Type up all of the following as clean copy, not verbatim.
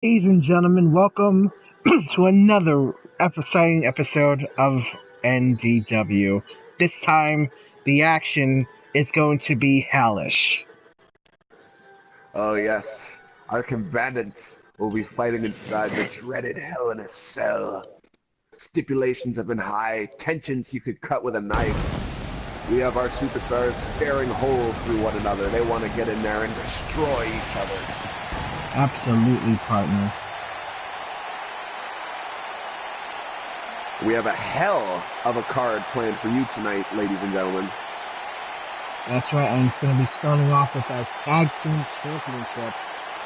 Ladies and gentlemen, welcome to another exciting episode of NDW. This time, the action is going to be hellish. Oh yes, our combatants will be fighting inside the dreaded Hell in a Cell. Stipulations have been high, tensions you could cut with a knife. We have our superstars staring holes through one another. They want to get in there and destroy each other. Absolutely, partner. We have a hell of a card planned for you tonight, ladies and gentlemen. That's right, and it's going to be starting off with our Tag Team Championship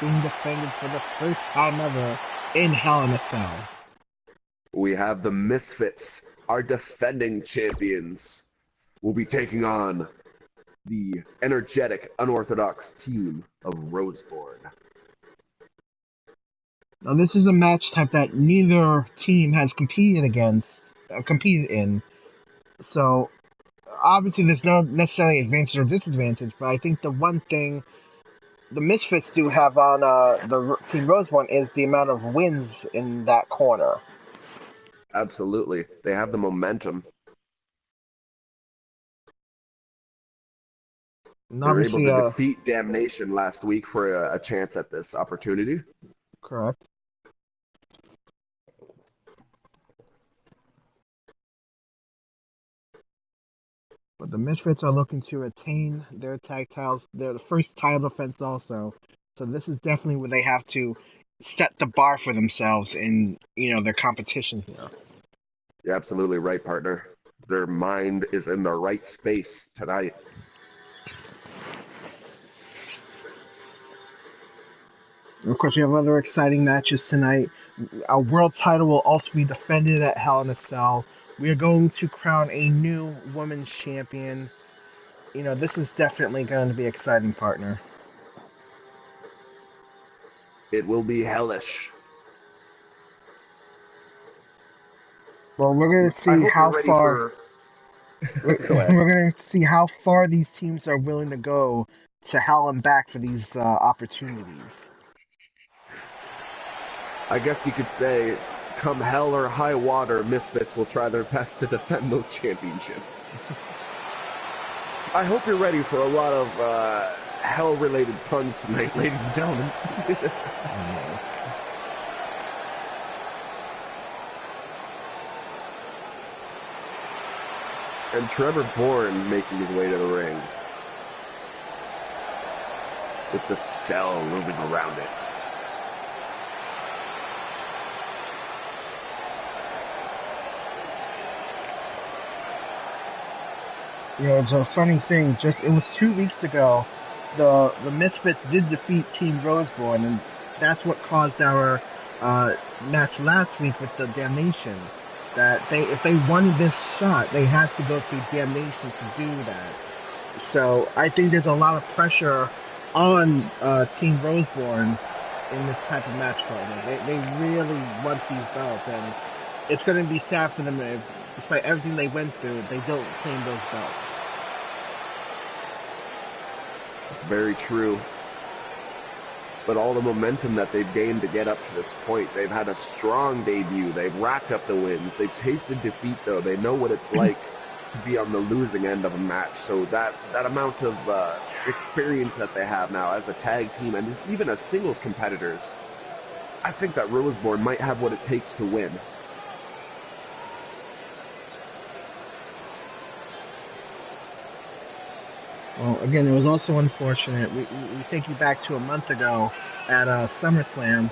being defended for the first time ever in Hell in a Cell. We have the Misfits, our defending champions, will be taking on the energetic, unorthodox team of Roseborn. Now, this is a match type that neither team has competed in. So, obviously, there's no necessarily advantage or disadvantage, but I think the one thing the Misfits do have on the Team Roseborn is the amount of wins in that corner. Absolutely. They have the momentum. And They were able obviously, to defeat Damnation last week for a chance at this opportunity. correct. But the Misfits are looking to attain their tag titles, their first title defense also. So this is definitely where they have to set the bar for themselves in their competition here. You're absolutely right, partner. Their mind is in the right space tonight. And of course, we have other exciting matches tonight. Our world title will also be defended at Hell in a Cell. We are going to crown a new women's champion. This is definitely going to be exciting, partner. It will be hellish. Well, we're going to I see hope you're how ready far for. we're, Go ahead. we're going to see how far these teams are willing to go to hell and back for these opportunities. I guess you could say, come hell or high water, Misfits will try their best to defend those championships. I hope you're ready for a lot of hell-related puns tonight, ladies and gentlemen. And Trevor Bourne making his way to the ring, with the cell looming around it. It's a funny thing. It was 2 weeks ago. The Misfits did defeat Team Roseborn, and that's what caused our match last week with the Damnation. That if they won this shot, they had to go through Damnation to do that. So I think there's a lot of pressure on Team Roseborn in this type of match partner. They really want these belts, and it's going to be sad for them if, despite everything they went through, they don't claim those belts. It's very true. But all the momentum that they've gained to get up to this point, they've had a strong debut. They've racked up the wins. They've tasted defeat, though. They know what it's like to be on the losing end of a match. So that amount of experience that they have now as a tag team and even as singles competitors, I think that Roseborn might have what it takes to win. Well, again, it was also unfortunate. We take you back to a month ago at SummerSlam,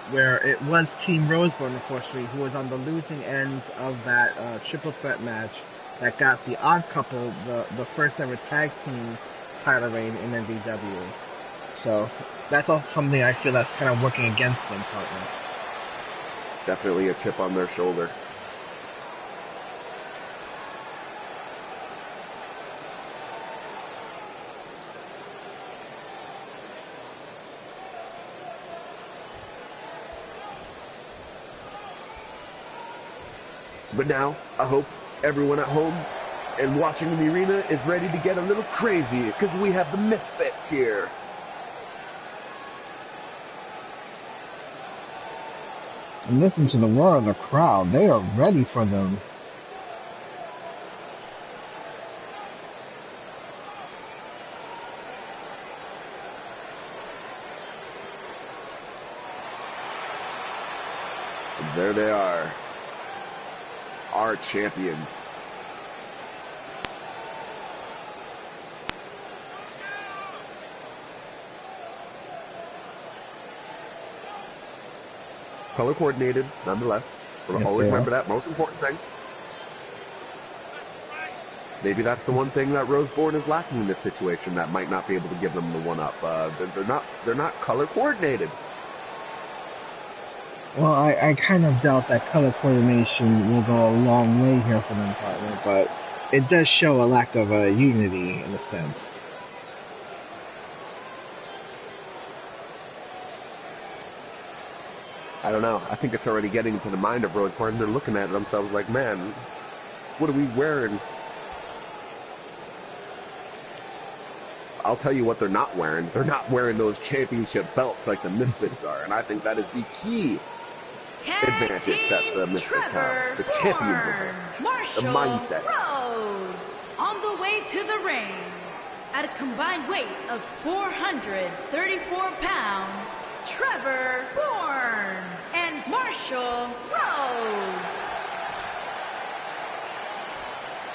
where it was Team Roseborn, unfortunately, who was on the losing end of that triple threat match that got the Odd Couple the first ever tag team title reign in NDW. So that's also something I feel that's kind of working against them, partner. Definitely a chip on their shoulder. But now, I hope everyone at home and watching in the arena is ready to get a little crazy, because we have the Misfits here. And listen to the roar of the crowd. They are ready for them. And there they are. Our champions. Color coordinated, nonetheless. We'll always remember that most important thing. Maybe that's the one thing that Roseborn is lacking in this situation that might not be able to give them the one up. They're not color coordinated. Well, I kind of doubt that color coordination will go a long way here for them, partner, but it does show a lack of unity in a sense. I don't know. I think it's already getting into the mind of Roseborn. They're looking at themselves like, man, what are we wearing? I'll tell you what they're not wearing. They're not wearing those championship belts like the Misfits are, and I think that is the key advantage that the Misfits have. The champions, the mindset. Rose on the way to the ring at a combined weight of 434 pounds. Trevor Bourne and Marshall Rose.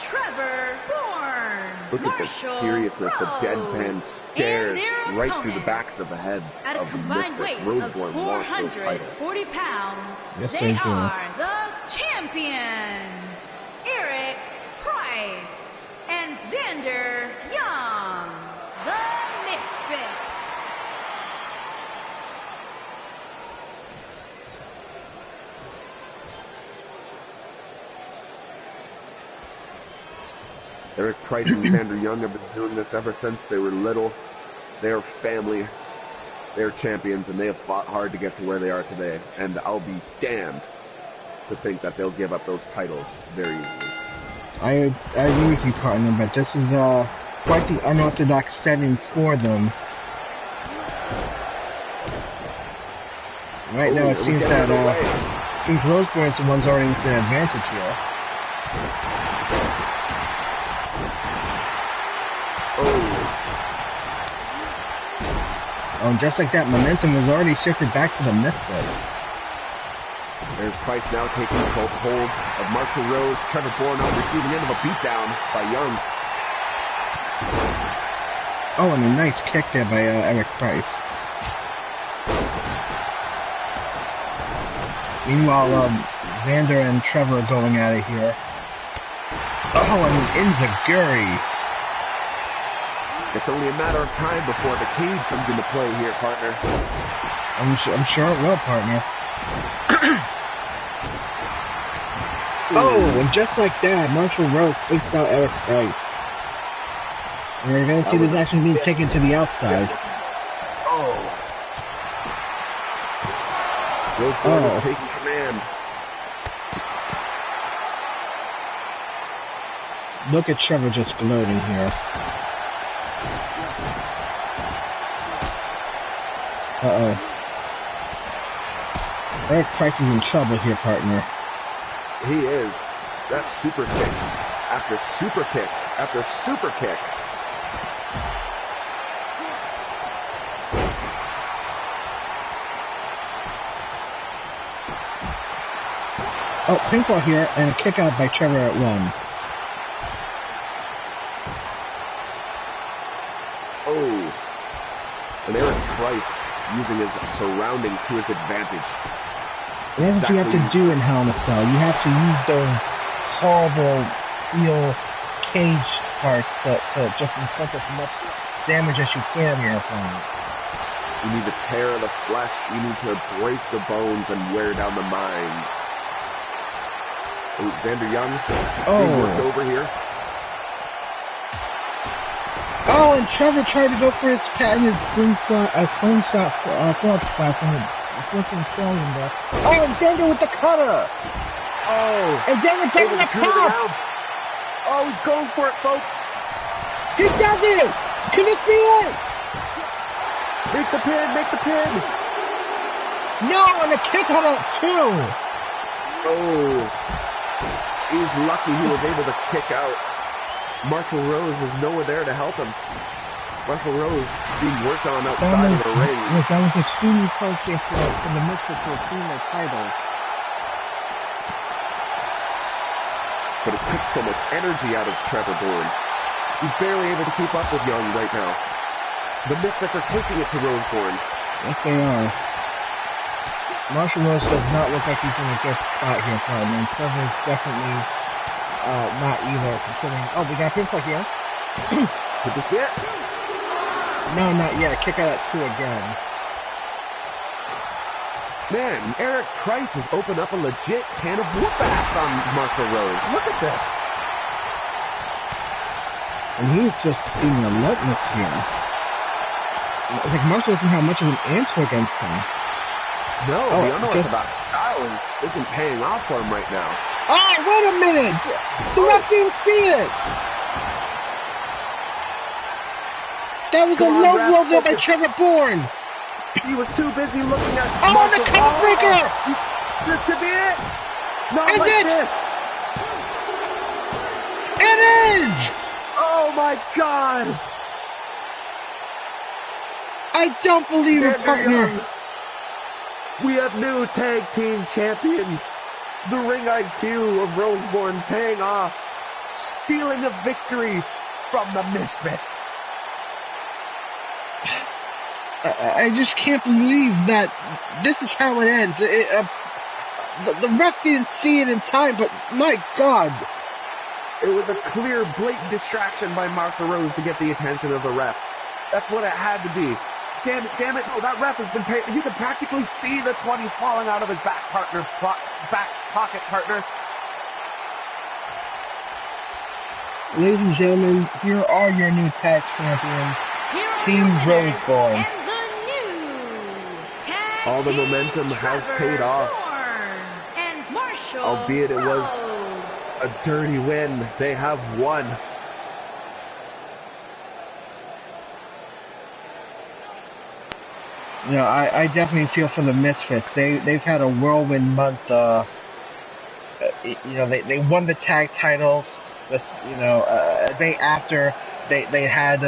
Trevor Bourne. Look at the seriousness, the deadpan stares right through the backs of the head of the Misfits. Roseborn wants those titles. 40 pounds. Yes, They are the champions. Eric Price and Xander Young. The Misfits. Eric Price and Xander Young have been doing this ever since they were little. They're family. They're champions, and they have fought hard to get to where they are today. And I'll be damned to think that they'll give up those titles very easily. I agree with you, partner, but this is quite the unorthodox setting for them. Right now, it seems that Roseborn's the one's already with the advantage here. Oh, just like that, momentum has already shifted back to the Misfits. There's Price now taking hold of Marshall Rose. Trevor Bourne on receiving end of a beatdown by Young. Oh, and a nice kick there by Eric Price. Meanwhile, Xander and Trevor are going at it here. Oh, and Enziguri. It's only a matter of time before the cage comes into play here, partner. I'm sure it will, partner. Oh, and just like that, Marshall Rose takes out Eric Price. And we're going to see this action being taken to the outside. Oh. Roseborn is taking command. Look at Trevor just gloating here. Uh-oh. Eric Price is in trouble here, partner. He is. That's super kick after super kick after super kick. Oh, pinfall here, and a kick out by Trevor at one. Oh. And Eric Price using his surroundings to his advantage. That's what you have to do in Hell in a Cell. You have to use those horrible steel cage parts to just inflict as much damage as you can on your opponent. You need to tear the flesh, you need to break the bones and wear down the mind. Oh, Xander Young being worked over here. Oh, and Trevor tried to go for his slingshot front splash on the flipping stallion there. Oh, and Xander with the cutter! Oh! And Xander taking the top! Oh, he's going for it, folks! He does it! Can it be it? Make the pin, make the pin! No, and a kick out at 2. Oh, he's lucky he was able to kick out. Marshall Rose was nowhere there to help him. Marshall Rose being worked on outside of the ring. Yes, that was extremely close here for the Misfits to obtain their title. But it took so much energy out of Trevor Bourne. He's barely able to keep up with Young right now. The Misfits are taking it to Roseborn. Yes, they are. Marshall Rose does not look like he's going to get caught here, partner. And Trevor's definitely not either, considering... Oh, we got a pinfall here. Could this be it? No, not yet. Kick out at 2 again. Man, Eric Price has opened up a legit can of whoop-ass on Marshall Rose. Look at this. And he's just being relentless here. It's like Marshall doesn't have much of an answer against him. No, the unorthodox style isn't paying off for him right now. Oh, wait a minute! The ref didn't see it! That was a low blow there by Trevor Bourne! He was too busy looking at Marshall. The cover breaker! This could be it! Not is like it? This! It is! Oh my god! I don't believe it, partner! Young. We have new tag team champions. The ring IQ of Roseborn paying off. Stealing a victory from the Misfits. I just can't believe that this is how it ends. The ref didn't see it in time, but my God. It was a clear, blatant distraction by Marshall Rose to get the attention of the ref. That's what it had to be. Damn it, no, that ref has been paid. You can practically see the 20s falling out of his back pocket partner. Ladies and gentlemen, here are your new tag champions, Team Roseborn. All the momentum has paid off. And Marshall albeit it was a dirty win. They have won. You know, I definitely feel for the Misfits. They've had a whirlwind month. You know, they won the tag titles. You know, a day after they had.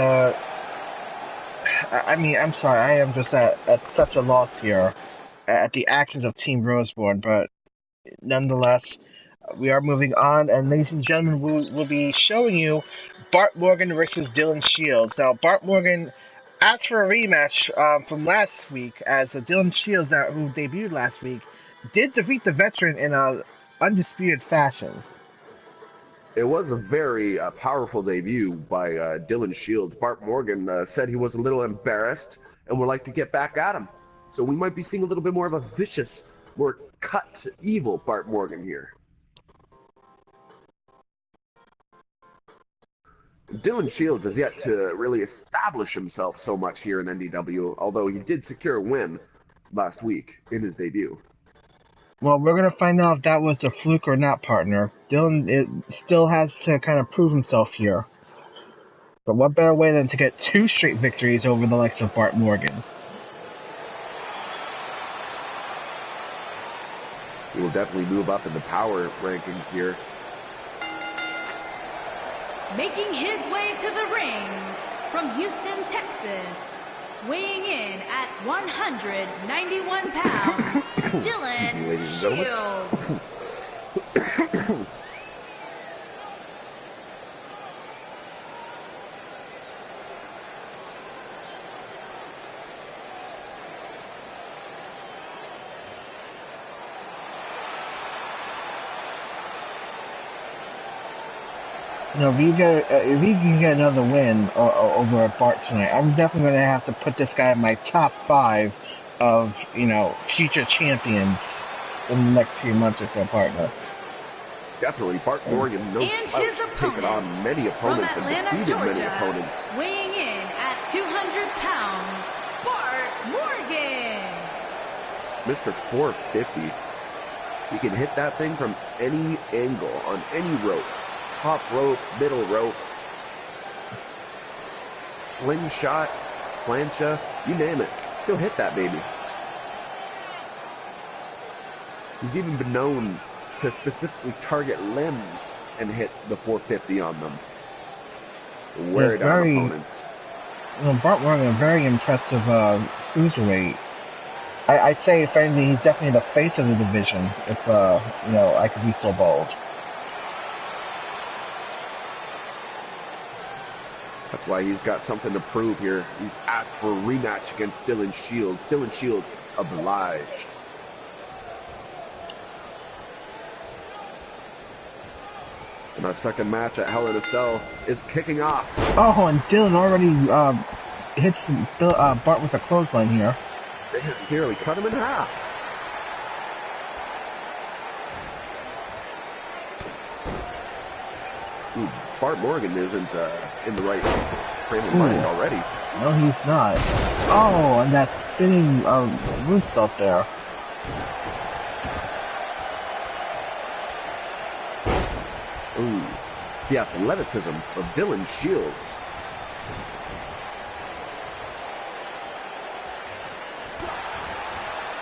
I mean, I'm sorry. I am just at such a loss here at the actions of Team Roseborn, but nonetheless, we are moving on. And ladies and gentlemen, we'll be showing you Bart Morgan versus Dylan Shields. Now, Bart Morgan asked for a rematch from last week, as Dylan Shields, who debuted last week, did defeat the veteran in a undisputed fashion. It was a very powerful debut by Dylan Shields. Bart Morgan said he was a little embarrassed and would like to get back at him. So we might be seeing a little bit more of a vicious, more cut, evil Bart Morgan here. Dylan Shields has yet to really establish himself so much here in NDW, although he did secure a win last week in his debut. Well, we're going to find out if that was a fluke or not, partner. Dylan still has to kind of prove himself here. But what better way than to get 2 straight victories over the likes of Bart Morgan? He will definitely move up in the power rankings here. Making his way to the ring from Houston, Texas, weighing in at 191 pounds, Dylan Shields. You know, if he can get another win over at Bart tonight, I'm definitely going to have to put this guy in my top 5 of, you know, future champions in the next few months or so, partner. Definitely, Bart Morgan, no slouch, has taken on many opponents and defeated Georgia, many opponents. Weighing in at 200 pounds, Bart Morgan. Mr. 450. He can hit that thing from any angle, on any rope. Top rope, middle rope, slingshot, plancha, you name it. He'll hit that baby. He's even been known to specifically target limbs and hit the 450 on them. Wear down opponents. Bart Morgan, a very impressive cruiserweight. I'd say, if anything, he's definitely the face of the division, if, I could be so bold. That's why he's got something to prove here. He's asked for a rematch against Dylan Shields. Dylan Shields obliged. And our second match at Hell in a Cell is kicking off. Oh, and Dylan already hits Bart with a clothesline here. They have nearly cut him in half. Ooh, Bart Morgan isn't in the right frame of mind already. No, he's not. Oh, and that spinning moonsault there. Ooh, the athleticism of Dylan Shields.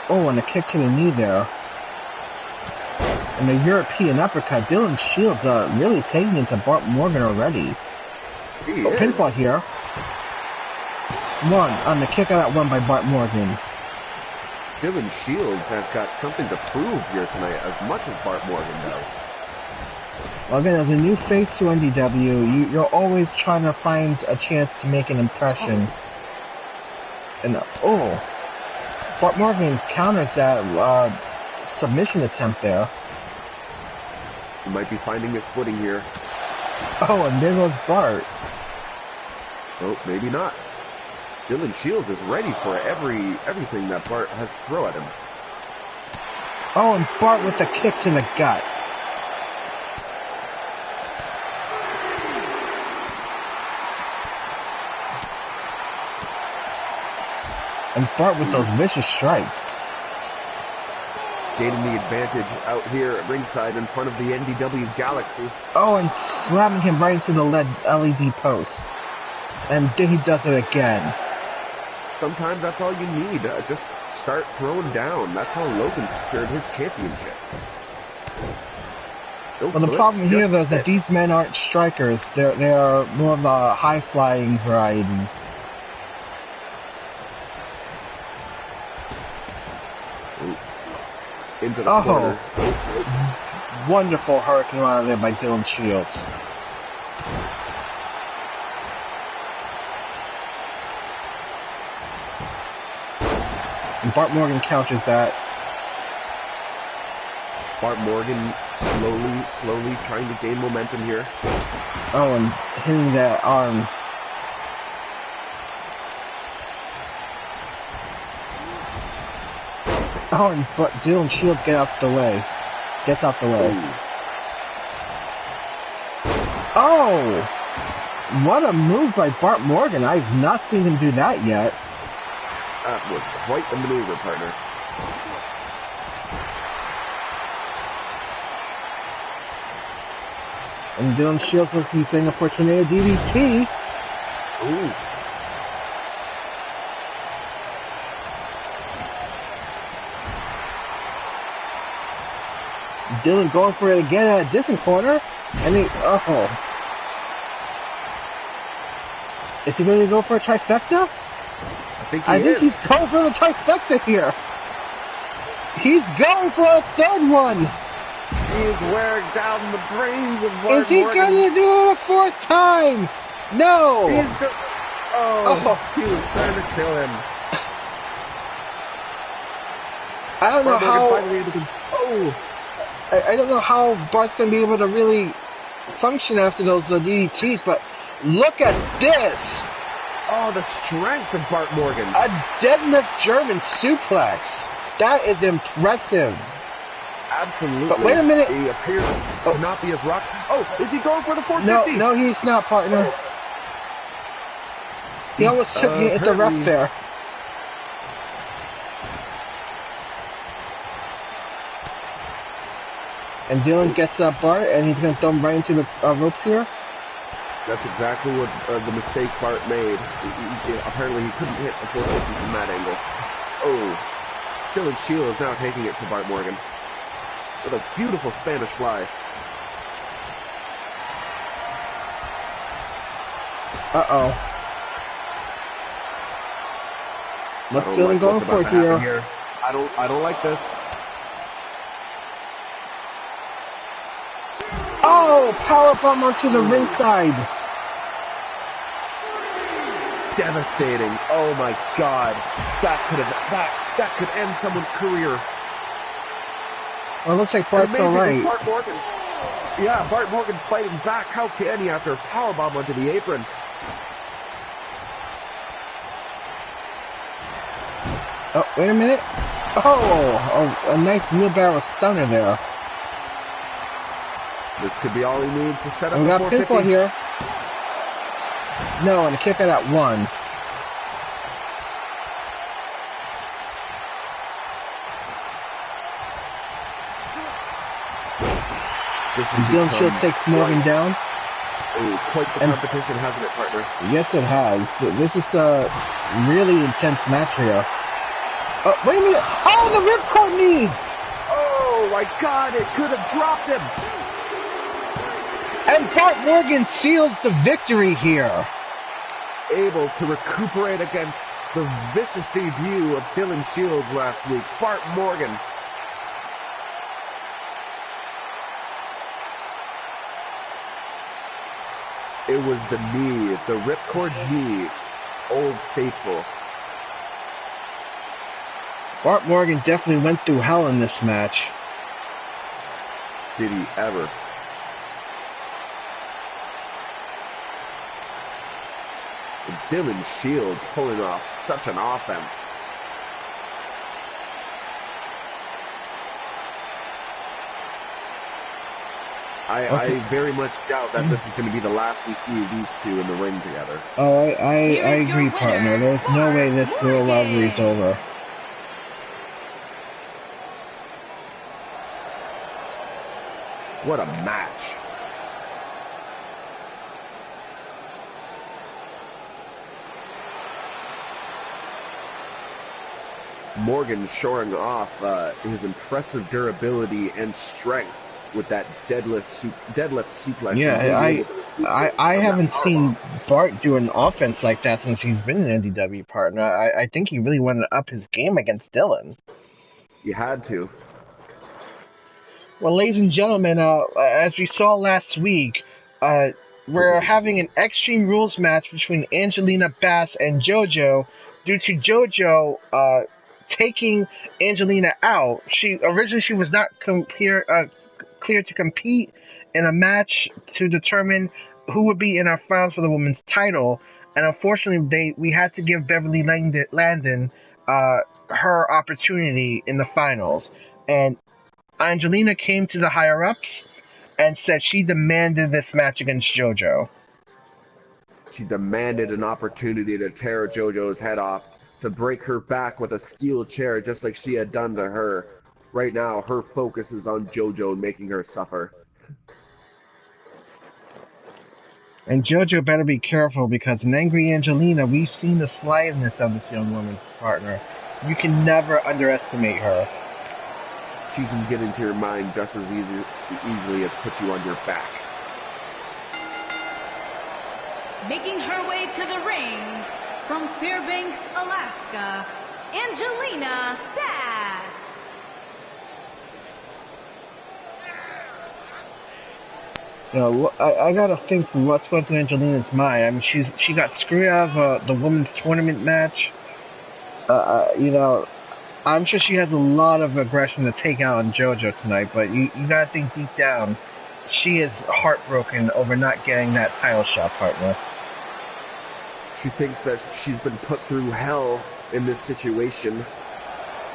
Oh, and a kick to the knee there. And a European uppercut. Dylan Shields really taking it to Bart Morgan already. Pinfall here. One on the kick out one by Bart Morgan. Dylan Shields has got something to prove here tonight, as much as Bart Morgan does. Well, again, as a new face to NDW, you're always trying to find a chance to make an impression. And Bart Morgan counters that submission attempt there. He might be finding his footing here. Oh, and there goes Bart. Oh, maybe not. Dylan Shields is ready for everything that Bart has to throw at him. Oh, and Bart with a kick to the gut. And Bart with those vicious strikes. Gaining the advantage out here at ringside in front of the NDW Galaxy. Oh, and slamming him right into the LED post. And then he does it again. Sometimes that's all you need. Just start throwing down. That's how Logan secured his championship. Well, the problem here, though, is that these men aren't strikers. They are more of a high-flying variety. Into the corner. Wonderful Hurricane Rana there by Dylan Shields. And Bart Morgan counters that. Bart Morgan slowly trying to gain momentum here. Oh, and hitting that arm. Oh, but Dylan Shields gets out the way. Ooh. Oh! What a move by Bart Morgan. I've not seen him do that yet. That was quite the maneuver, partner. And Dylan Shields looks to be setting up for a tornado DDT. Ooh. Dylan going for it again at a different corner. And he, Is he going to go for a trifecta? I think he's going for the trifecta here. He's going for a third one. He is wearing down the brains of Bart Morgan. Is he going to do it a fourth time? No. He's just... he was trying to kill him. I don't know how... I don't know how Bart's going to be able to really function after those DDTs, but look at this! Oh, the strength of Bart Morgan. A deadlift German suplex. That is impressive. Absolutely. But wait a minute. He appears to not be as rock. Oh, is he going for the 450? No, he's not, partner. He almost took me at the ref there. And Dylan gets Bart, and he's going to throw him right into the ropes here. That's exactly what the mistake Bart made. Apparently he couldn't hit the 450 from that angle. Oh, Dylan Shields now taking it to Bart Morgan. with a beautiful Spanish fly. Uh-oh. What's Dylan going for here? I don't like this. Oh, powerbomb onto the ringside. Devastating. Oh my God. That could end someone's career. Well, it looks like Bart's alright. Bart Morgan. Yeah, Bart Morgan fighting back. How can he after a powerbomb onto the apron? Oh, wait a minute. Oh, a nice wheelbarrow stunner there. This could be all he needs to set up we got pinfall here. No, and a kick out at 1. Dylan Shields takes Morgan down. Ooh, quite the competition, hasn't it, partner? Yes, it has. This is a really intense match here. Oh, wait a minute. Oh, the ripcord knee! Oh, my God, it could have dropped him. And Bart Morgan seals the victory here. Able to recuperate against the vicious debut of Dylan Shields last week. Bart Morgan. It was the knee, the ripcord knee. Old Faithful. Bart Morgan definitely went through hell in this match. Did he ever? And Dylan Shields pulling off such an offense. I very much doubt that this is going to be the last we see these two in the ring together. Oh, I agree, partner. There's no way this little rivalry's over. What a match. Morgan showing off his impressive durability and strength with that deadlift suplex. Yeah, I haven't seen Bart do an offense like that since he's been an NDW partner. I think he really wanted to up his game against Dylan. You had to. Well, ladies and gentlemen, as we saw last week, we're having an Extreme Rules match between Angelina Bass and JoJo due to JoJo taking Angelina out. Originally she was not clear to compete in a match to determine who would be in our finals for the women's title, and unfortunately we had to give Beverly Landon her opportunity in the finals. And Angelina came to the higher-ups and said she demanded this match against JoJo. She demanded an opportunity to tear JoJo's head off, to break her back with a steel chair just like she had done to her. Right now, her focus is on JoJo and making her suffer. And JoJo better be careful, because in Angry Angelina, we've seen the slyness of this young woman's partner. You can never underestimate her. She can get into your mind just as easily as put you on your back. Making her way to the ring from Fairbanks, Alaska, Angelina Bass. You know, I gotta think what's going through Angelina's mind. I mean, she got screwed out of the women's tournament match. You know, I'm sure she has a lot of aggression to take out on JoJo tonight, but you gotta think deep down, she is heartbroken over not getting that title shot, partner. She thinks that she's been put through hell in this situation,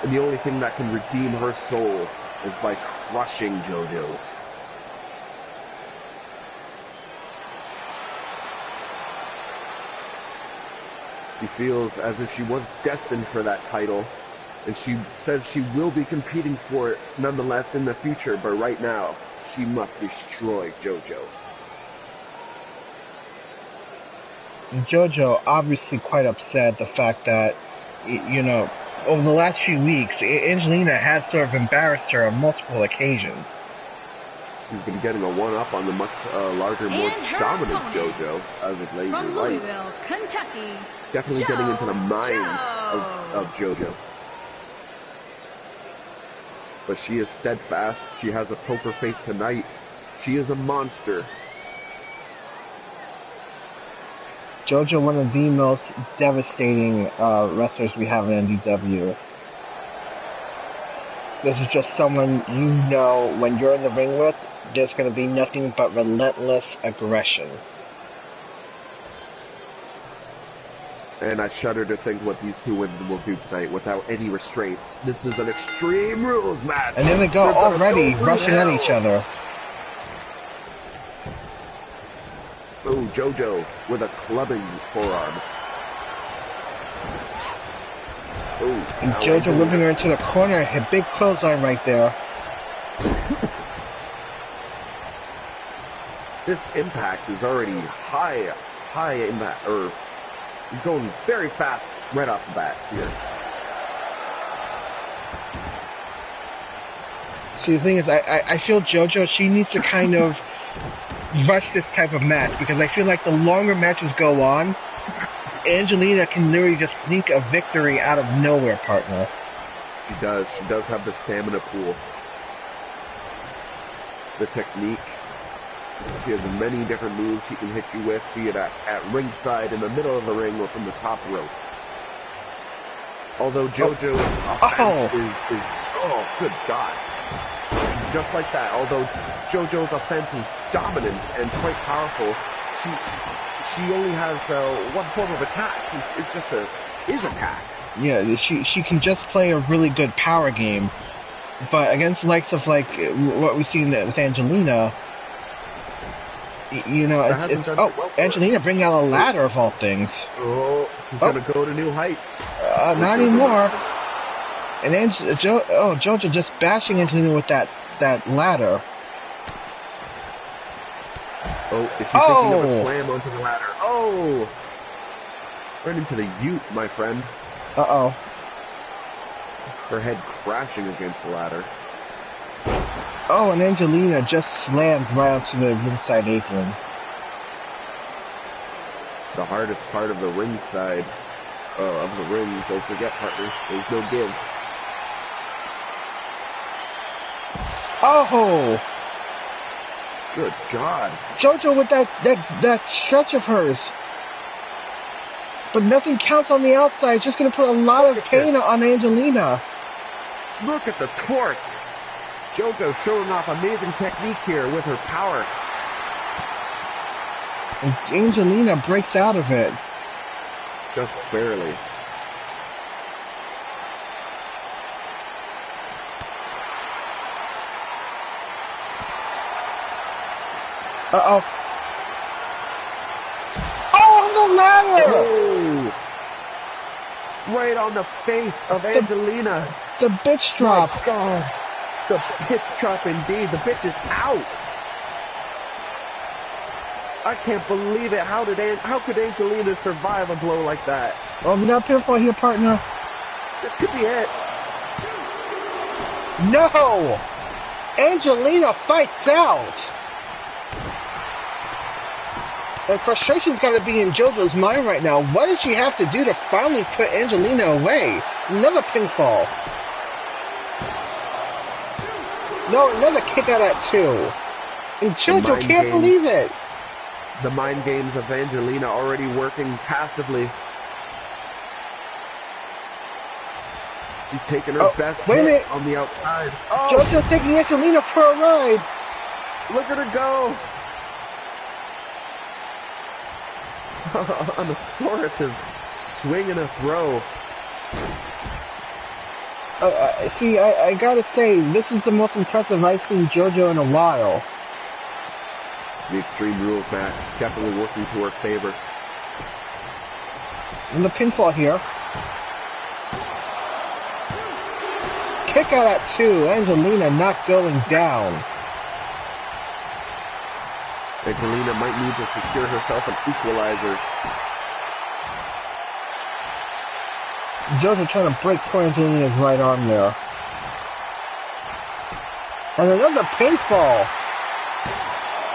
and the only thing that can redeem her soul is by crushing JoJo's. She feels as if she was destined for that title, and she says she will be competing for it nonetheless in the future, but right now, she must destroy JoJo. JoJo obviously quite upset at the fact that, you know, over the last few weeks, Angelina has sort of embarrassed her on multiple occasions. She's been getting a one-up on the much larger, more dominant JoJo as of late. From Louisville, Kentucky. Definitely getting into the mind of JoJo. But she is steadfast. She has a poker face tonight. She is a monster. JoJo, one of the most devastating wrestlers we have in NDW. This is just someone you know when you're in the ring with, there's going to be nothing but relentless aggression. And I shudder to think what these two women will do tonight without any restraints. This is an Extreme Rules match. And there they go, already rushing at each other. Oh, JoJo with a clubbing forearm. Oh, and JoJo whipping her into the corner. Hit big clothesline right there. This impact is already high impact, or going very fast right off the bat here. See, the thing is, I feel JoJo, she needs to kind of rush this type of match, because I feel like the longer matches go on, Angelina can literally just sneak a victory out of nowhere, partner. She does have the stamina pool. The technique. She has many different moves she can hit you with, be it at ringside, in the middle of the ring, or from the top rope. Although JoJo's offense is oh, good God. Just like that, although JoJo's offense is dominant and quite powerful, she only has one form of attack. It's just his attack. Yeah, she can just play a really good power game, but against the likes of like what we've seen with Angelina, you know, Angelina bringing out a ladder of all things. Oh, she's gonna go to new heights. Not anymore. And JoJo just bashing Angelina with that ladder. Oh, is she thinking of a slam onto the ladder? Oh! Right into the ute, my friend. Uh-oh. Her head crashing against the ladder. Oh, and Angelina just slammed right onto the ringside apron. The hardest part of the ringside, of the ring, don't forget, partner, there's no give. Oh! Good God. JoJo with that stretch of hers. But nothing counts on the outside. It's just going to put a lot of pain on Angelina. Look at the torque. JoJo showing off amazing technique here with her power. And Angelina breaks out of it. Just barely. Uh-oh. Oh, the ladder! Oh. Right on the face of Angelina. The bitch drop. My God. The bitch drop indeed. The bitch is out. I can't believe it. How could Angelina survive a blow like that? Oh, we got a pinfall here, partner. This could be it. No! Angelina fights out. And frustration's got to be in JoJo's mind right now. What does she have to do to finally put Angelina away? Another pinfall. No, another kick out at 2. And JoJo can't believe it. The mind games of Angelina already working passively. She's taking her best hit on the outside. Oh. JoJo's taking Angelina for a ride. Look at her go. An authoritative swing and a throw. See, I gotta say, this is the most impressive I've seen JoJo in a while. The Extreme Rules match definitely working to her favor. And the pinfall here. Kick out at 2. Angelina not going down. Angelina might need to secure herself an equalizer. JoJo trying to break poor Angelina's right arm there. And another pinfall.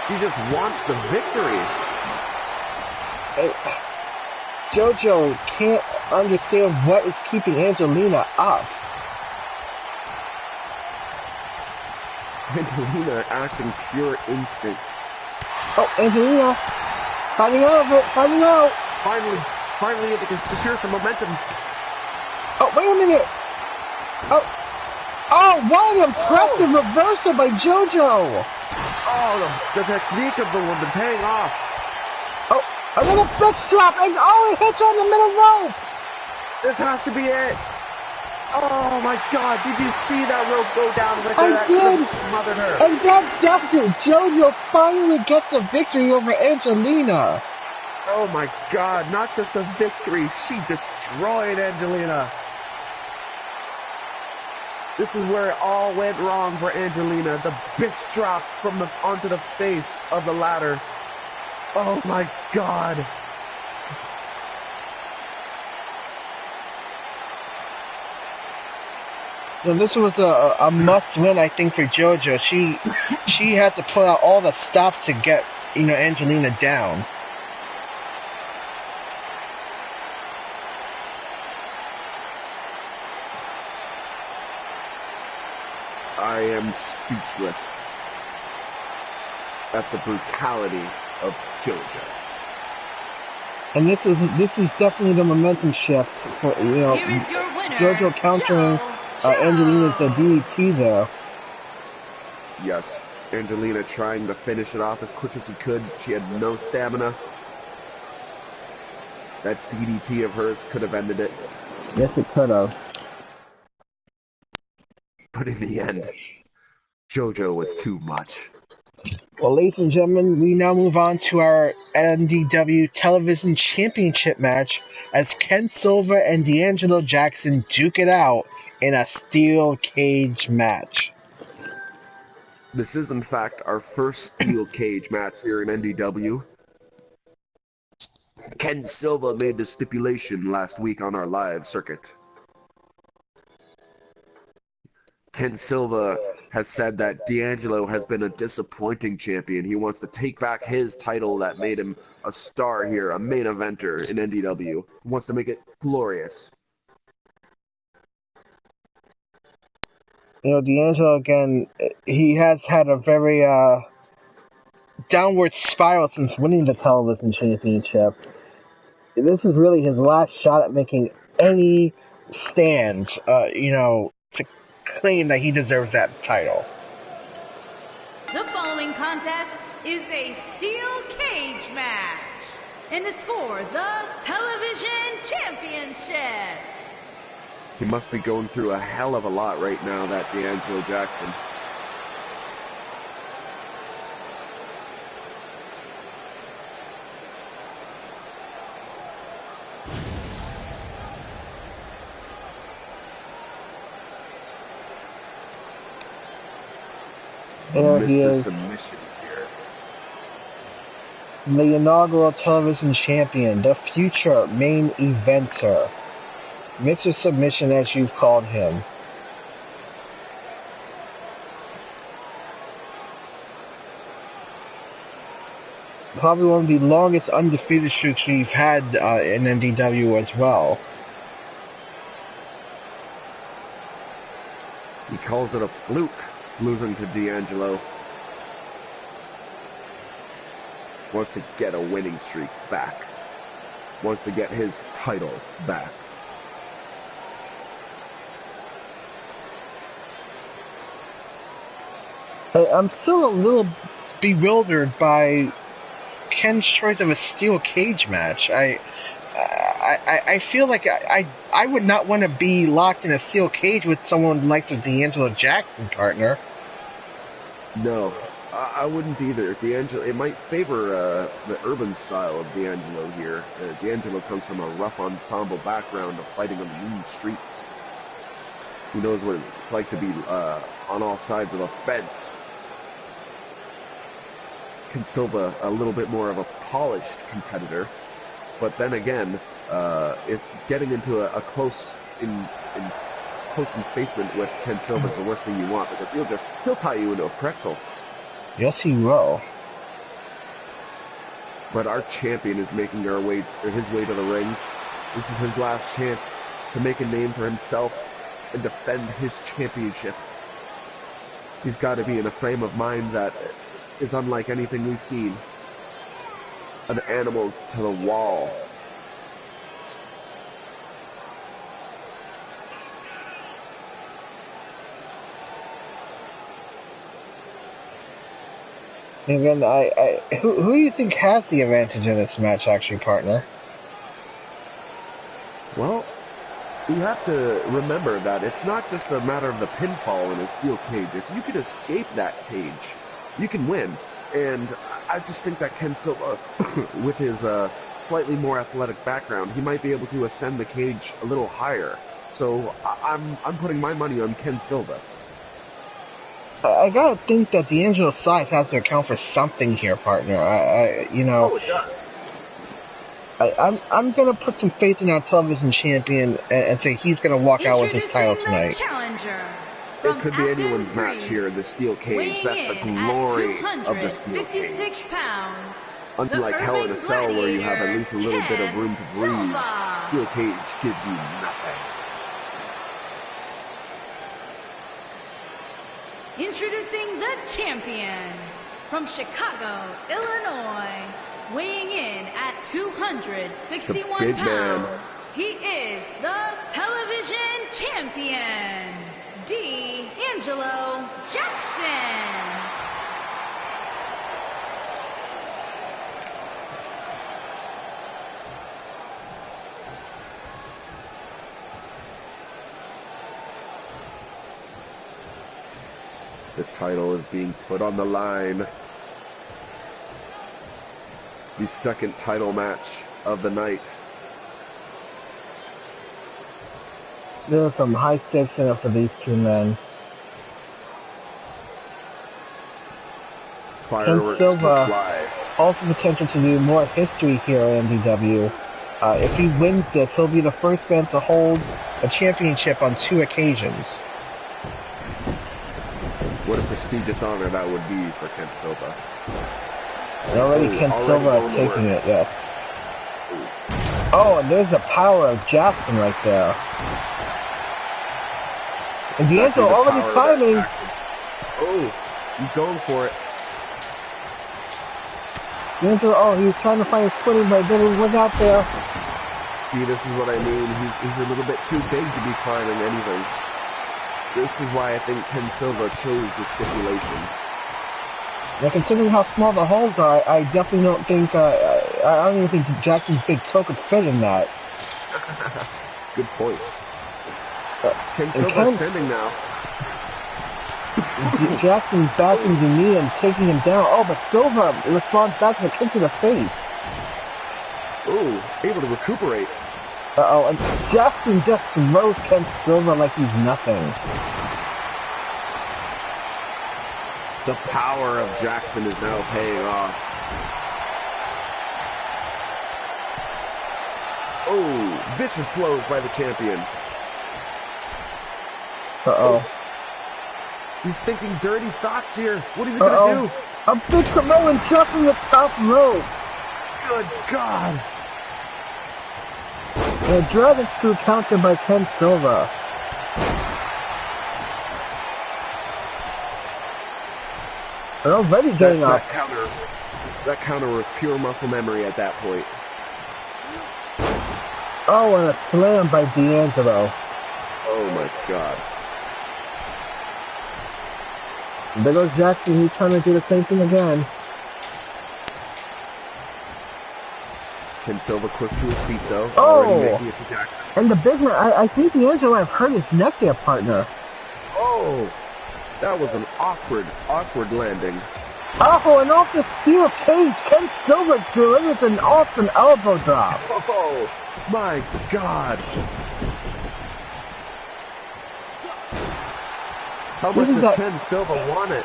She just wants the victory. JoJo can't understand what is keeping Angelina up. Angelina acting pure instinct. Oh, Angelina. Fighting out of it. Fighting out. Finally able to secure some momentum. Oh, wait a minute. Oh, what an impressive reversal by JoJo. Oh, the technique of the woman paying off. Oh, another bitch drop. And it hits her on the middle rope. This has to be it. Oh my God, did you see that rope go down right there? That did. could have smothered her. And that does it. JoJo finally gets a victory over Angelina. Oh my God, not just a victory, she destroyed Angelina. This is where it all went wrong for Angelina. The bitch drop onto the face of the ladder. Oh my God. And this was a must-win, I think, for JoJo. She had to pull out all the stops to get, Angelina down. I am speechless at the brutality of JoJo. And this is definitely the momentum shift for Here is your winner, JoJo countering Angelina's DDT there. Yes, Angelina trying to finish it off as quick as he could. She had no stamina. That DDT of hers could have ended it. Yes, it could have. But in the end, JoJo was too much. Well, ladies and gentlemen, we now move on to our NDW Television Championship match as Ken Silver and D'Angelo Jackson duke it out in a steel cage match. This is, in fact, our first steel cage match here in NDW. Ken Silva made the stipulation last week on our live circuit. Ken Silva has said that D'Angelo has been a disappointing champion. He wants to take back his title that made him a star here, a main eventer in NDW. He wants to make it glorious. D'Angelo, again, he has had a very downward spiral since winning the television championship. This is really his last shot at making any stands, to claim that he deserves that title. The following contest is a steel cage match and is for the television championship. He must be going through a hell of a lot right now, that D'Angelo Jackson. There he Mr. is, Submissions here. the inaugural television champion, the future main eventer, Mr. Submission, as you've called him. Probably one of the longest undefeated streaks we've had in NDW as well. He calls it a fluke, losing to D'Angelo. Wants to get a winning streak back. Wants to get his title back. I'm still a little bewildered by Ken's choice of a steel cage match. I feel like I would not want to be locked in a steel cage with someone like the D'Angelo Jackson partner. No, I wouldn't either. D'Angelo, it might favor the urban style of D'Angelo here. D'Angelo comes from a rough ensemble background of fighting on the mean streets. He knows what it's like to be on all sides of a fence. Ken Silva, a little bit more of a polished competitor, but then again, if getting into a close in close engagement with Ken Silva is the worst thing you want, because he'll tie you into a pretzel. Yes, he will. But our champion is making his way to the ring. This is his last chance to make a name for himself and defend his championship. He's got to be in a frame of mind that is unlike anything we've seen. An animal to the wall. And then who do you think has the advantage in this match, actually, partner? Well, you have to remember that it's not just a matter of the pinfall in a steel cage. If you can escape that cage, you can win. And I just think that Ken Silva, with his slightly more athletic background, he might be able to ascend the cage a little higher. So I'm putting my money on Ken Silva. I gotta think that D'Angelo's size has to account for something here, partner. Oh, it does. I'm gonna put some faith in our television champion and say he's gonna walk out with his title tonight. It could be anyone's match here in the steel cage. That's the glory of the steel cage. Unlike Hell in a Cell, where you have at least a little bit of room to breathe, steel cage gives you nothing. Introducing the champion from Chicago, Illinois, weighing in at 261 pounds. He is the television champion, D'Angelo Jackson. The title is being put on the line. The second title match of the night. There are some high stakes in it for these two men. Fireworks Ken Silva fly. also potential to do more history here at NDW. If he wins this, he'll be the first man to hold a championship on 2 occasions. What a prestigious honor that would be for Ken Silva. And already Ken Silva taking it, yes. Oh, and there's the power of Jackson right there. And D'Angelo already climbing. Oh, he's going for it. D'Angelo, he was trying to find his footing, but it didn't work out there. See, this is what I mean. He's a little bit too big to be climbing anything. This is why I think Ken Silva chose the stipulation. Now, considering how small the holes are, I definitely don't think, I don't even think Jackson's big toe could fit in that. Good point. Ken Silva's sending now. Jackson backing the knee and taking him down. Oh, but Silva responds back with a kick to the face. Ooh, able to recuperate. Uh-oh, and Jackson just throws Ken Silva like he's nothing. The power of Jackson is now paying off. Oh, vicious blows by the champion. Uh-oh. He's thinking dirty thoughts here. What is he going to do? A big Samoan jumping the top rope. Good God. The Dragon Screw countered by Ken Silva. They're already getting up. That counter was pure muscle memory at that point. Oh, and a slam by D'Angelo. Oh my God. There goes Jackson, he's trying to do the same thing again. Ken Silva quick to his feet though. Oh! Already making it to Jackson. And the big man, I think D'Angelo might have hurt his neck there, partner. Oh! That was an awkward landing. Oh, and off the steel cage, Ken Silva delivers an awesome elbow drop. Oh, my God. How much does Ken Silva want it?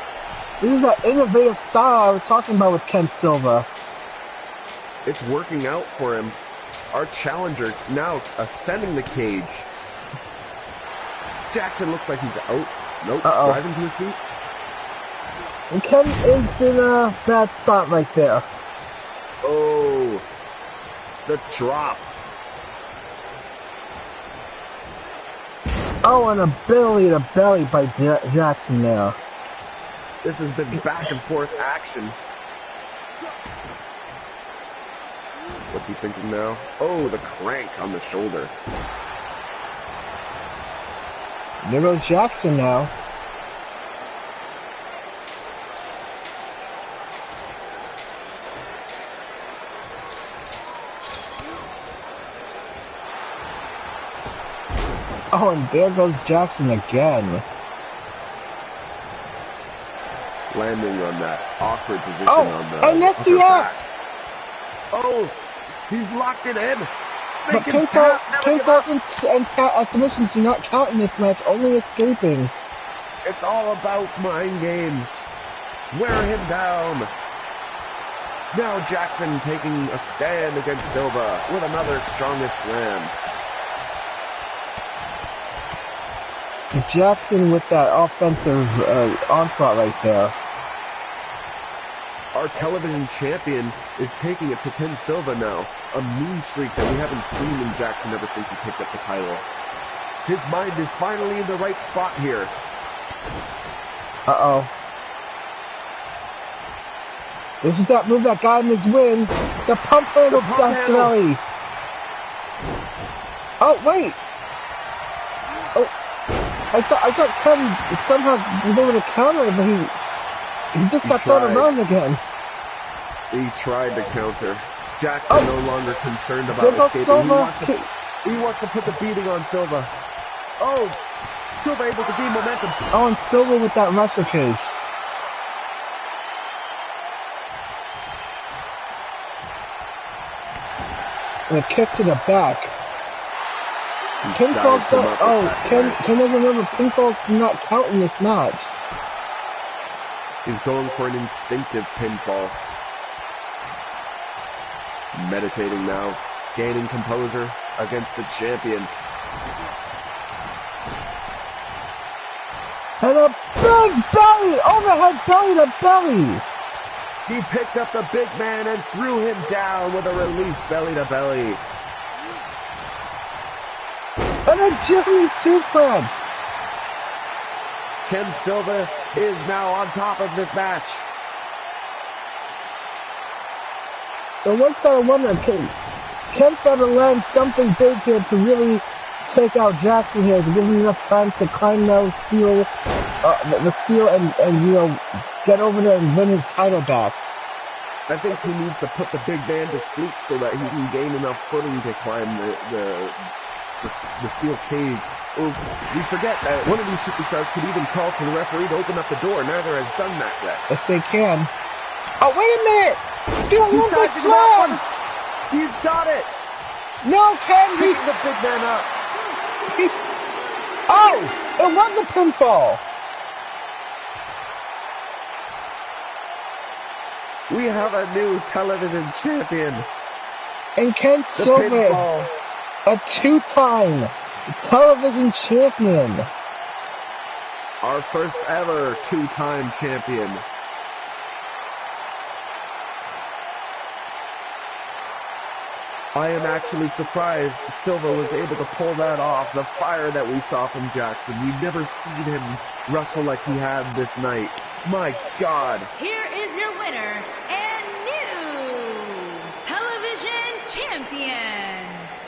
This is that innovative style I was talking about with Ken Silva. It's working out for him. Our challenger now ascending the cage. Jackson looks like he's out. Nope, Uh-oh. driving to his feet. And Ken is in a bad spot right there. Oh, the drop. Oh, and a belly to belly by Jackson there. This has been back and forth action. What's he thinking now? Oh, the crank on the shoulder. There goes Jackson now. Oh, and there goes Jackson again. Landing on that awkward position Oh, on the and that's upper the back. Oh, he's locked it in. But pinfall and submissions do not count in this match, only escaping. It's all about mind games. Wear him down. Now Jackson taking a stand against Silva with another strongest slam. Jackson with that offensive onslaught right there. Our television champion is taking it to Ken Silva now. A mean streak that we haven't seen in Jackson ever since he picked up the title. His mind is finally in the right spot here. Uh-oh. This is that move that got him his win. The pump handle Death Belly. Oh, wait. Oh, I thought Ken somehow was able to counter it, but he just got thrown around again. He tried to counter. Jackson no longer concerned about escaping. He wants to put the beating on Silva. Oh, Silva able to gain momentum. Oh, and Silva with that rush of his. And a kick to the back. Pinfalls don't. Oh, Ken doesn't remember pinfalls do not count in this match. He's going for an instinctive pinfall. Meditating now, gaining composure against the champion. And a big belly, overhead belly to belly. He picked up the big man and threw him down with a release belly to belly. And a German suplex. Ken Silva is now on top of this match. The one thing I wonder, Ken's got to land something big here to really take out Jackson here, to give him enough time to climb those steel, the steel and you know, get over there and win his title back. I think he needs to put the big man to sleep so that he can gain enough footing to climb the steel cage. Well, we forget that one of these superstars could even call to the referee to open up the door. Neither has done that yet. Yes, they can. Oh, wait a minute! The Olympic slam! He's got it! No, Ken! He's the big man up. Oh! It was a pinfall! We have a new television champion. And Ken Silva, a two-time television champion. Our first ever two-time champion. I am actually surprised Silva was able to pull that off. The fire that we saw from Jackson. We've never seen him wrestle like he had this night. My God. Here is your winner and new television champion,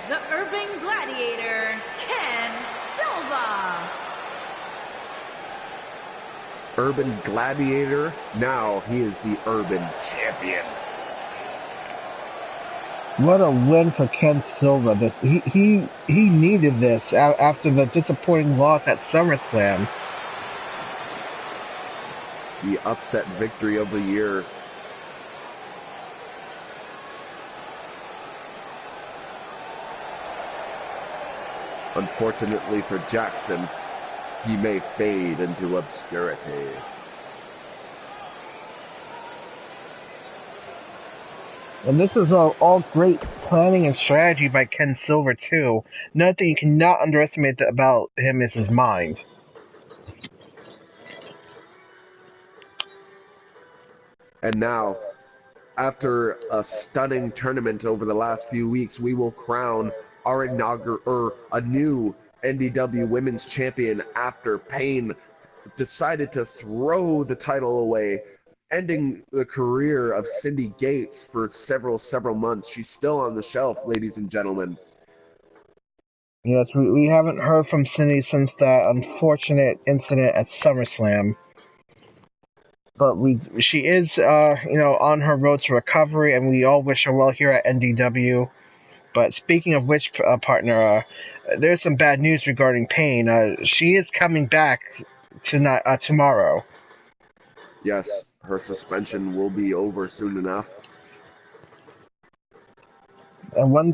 the Urban Gladiator, Ken Silva. Urban Gladiator. Now he is the Urban Champion. What a win for Ken Silva. He needed this after the disappointing loss at SummerSlam. The upset victory of the year. Unfortunately for Jackson, he may fade into obscurity. And this is all great planning and strategy by Ken Silver too. Another thing you cannot underestimate about him is his mind. And now, after a stunning tournament over the last few weeks, we will crown our a new NDW Women's Champion after Payne decided to throw the title away, ending the career of Cindy Gates for several months. She's still on the shelf, ladies and gentlemen. Yes, we haven't heard from Cindy since that unfortunate incident at SummerSlam. But she is, on her road to recovery, and we all wish her well here at NDW. But speaking of which, partner, there's some bad news regarding Payne. She is coming back tomorrow. Yes, her suspension will be over soon enough. And one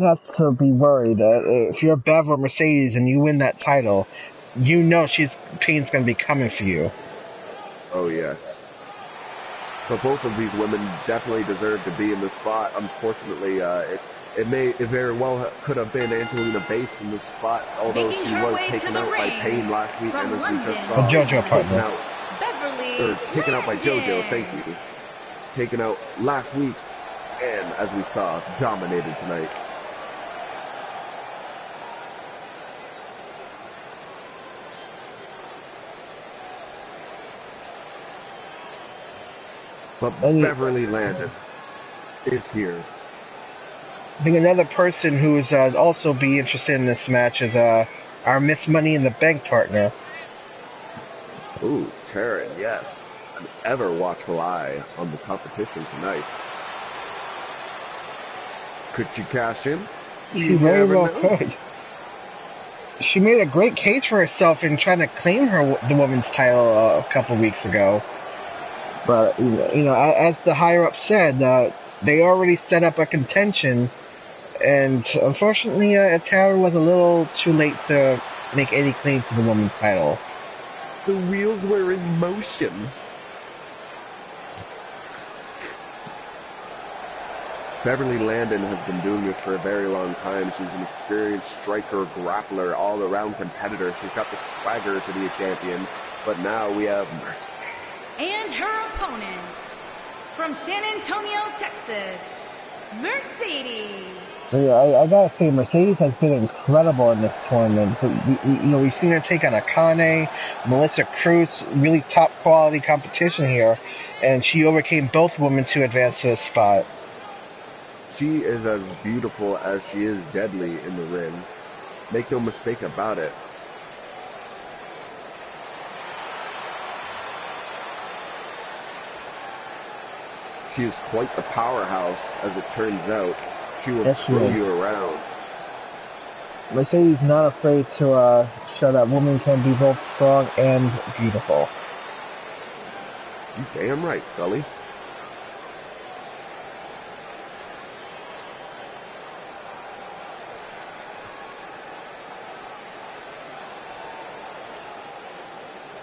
has to be worried. If you're Bev or Mercedes and you win that title, you know Payne's going to be coming for you. Oh, yes. But both of these women definitely deserve to be in the spot. Unfortunately, it very well could have been Angelina Bass in the spot, although she was taken out by Payne last week, and as we just saw, JoJo partner. Taken out by JoJo, thank you. Taken out last week, and as we saw, dominated tonight. But Beverly Landon is here. I think another person who is also be interested in this match is our Miss Money in the Bank partner. Ooh, Taryn, yes. An ever watchful eye on the competition tonight. Could she cash in? She very well could. She made a great case for herself in trying to claim the women's title a couple weeks ago. But, as the higher-up said, they already set up a contention, and unfortunately, Tara was a little too late to make any claim to the women's title. The wheels were in motion. Beverly Landon has been doing this for a very long time. She's an experienced striker, grappler, all-around competitor. She's got the swagger to be a champion, but now we have Mercy. And her opponent, from San Antonio, Texas, Mercedes. I gotta say, Mercedes has been incredible in this tournament. We've seen her take on Akane, Melissa Cruz, really top quality competition here, and she overcame both women to advance to this spot. She is as beautiful as she is deadly in the ring. Make no mistake about it. She is quite the powerhouse, as it turns out. She will throw you around. Mercedes not afraid to show that women can be both strong and beautiful. You damn right, Scully.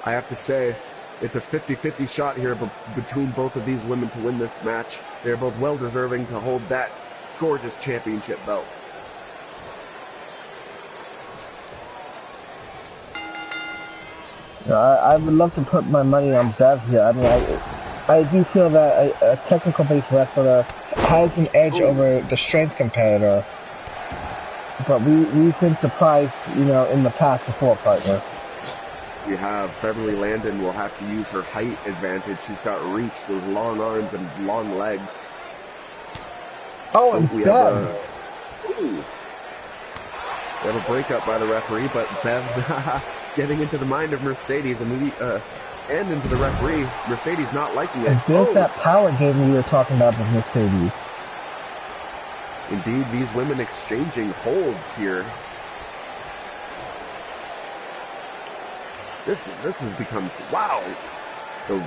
I have to say, it's a 50-50 shot here between both of these women to win this match. They're both well deserving to hold that gorgeous championship belt. I would love to put my money on Bev here. I mean, I do feel that a technical-based wrestler has an edge over the strength competitor. But we've been surprised, in the past before, partner. We have Beverly Landon will have to use her height advantage. She's got reach, those long arms and long legs. Oh, and we have a breakup by the referee, but Bev getting into the mind of Mercedes and into the referee. Mercedes not liking it. And there's that power game we were talking about with Mercedes. Indeed, these women exchanging holds here. This has become, wow, the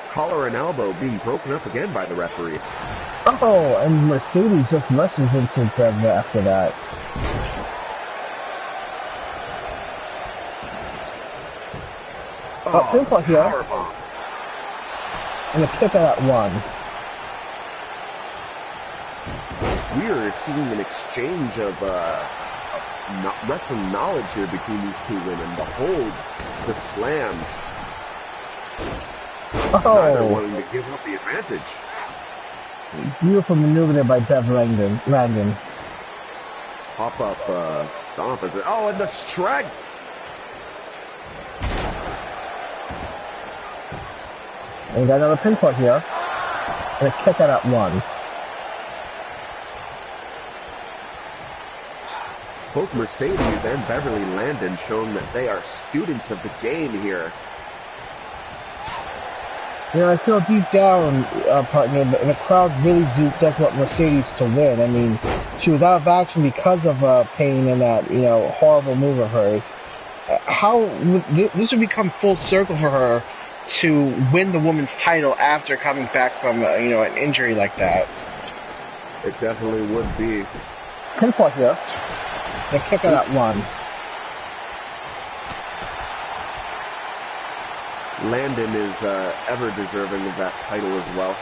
collar and elbow being broken up again by the referee. Oh, and Mercedes just rushes into Bev after that. Oh, pinfall here. Powerbomb. And a kick out at one. We are seeing an exchange of wrestling knowledge here between these two women. The holds, the slams. Neither wanting to give up the advantage. Beautiful maneuver there by Bev Landon. Pop-up stomp. Oh, and the strength! And we got another pinfall here. And a kick out at 1. Both Mercedes and Beverly Landon showing that they are students of the game here. You know, I feel deep down, partner, the crowd really does want Mercedes to win. I mean, she was out of action because of pain and that, horrible move of hers. This would become full circle for her to win the women's title after coming back from, an injury like that. It definitely would be. Pinfall here. They kick out at 1. Landon is ever deserving of that title as well.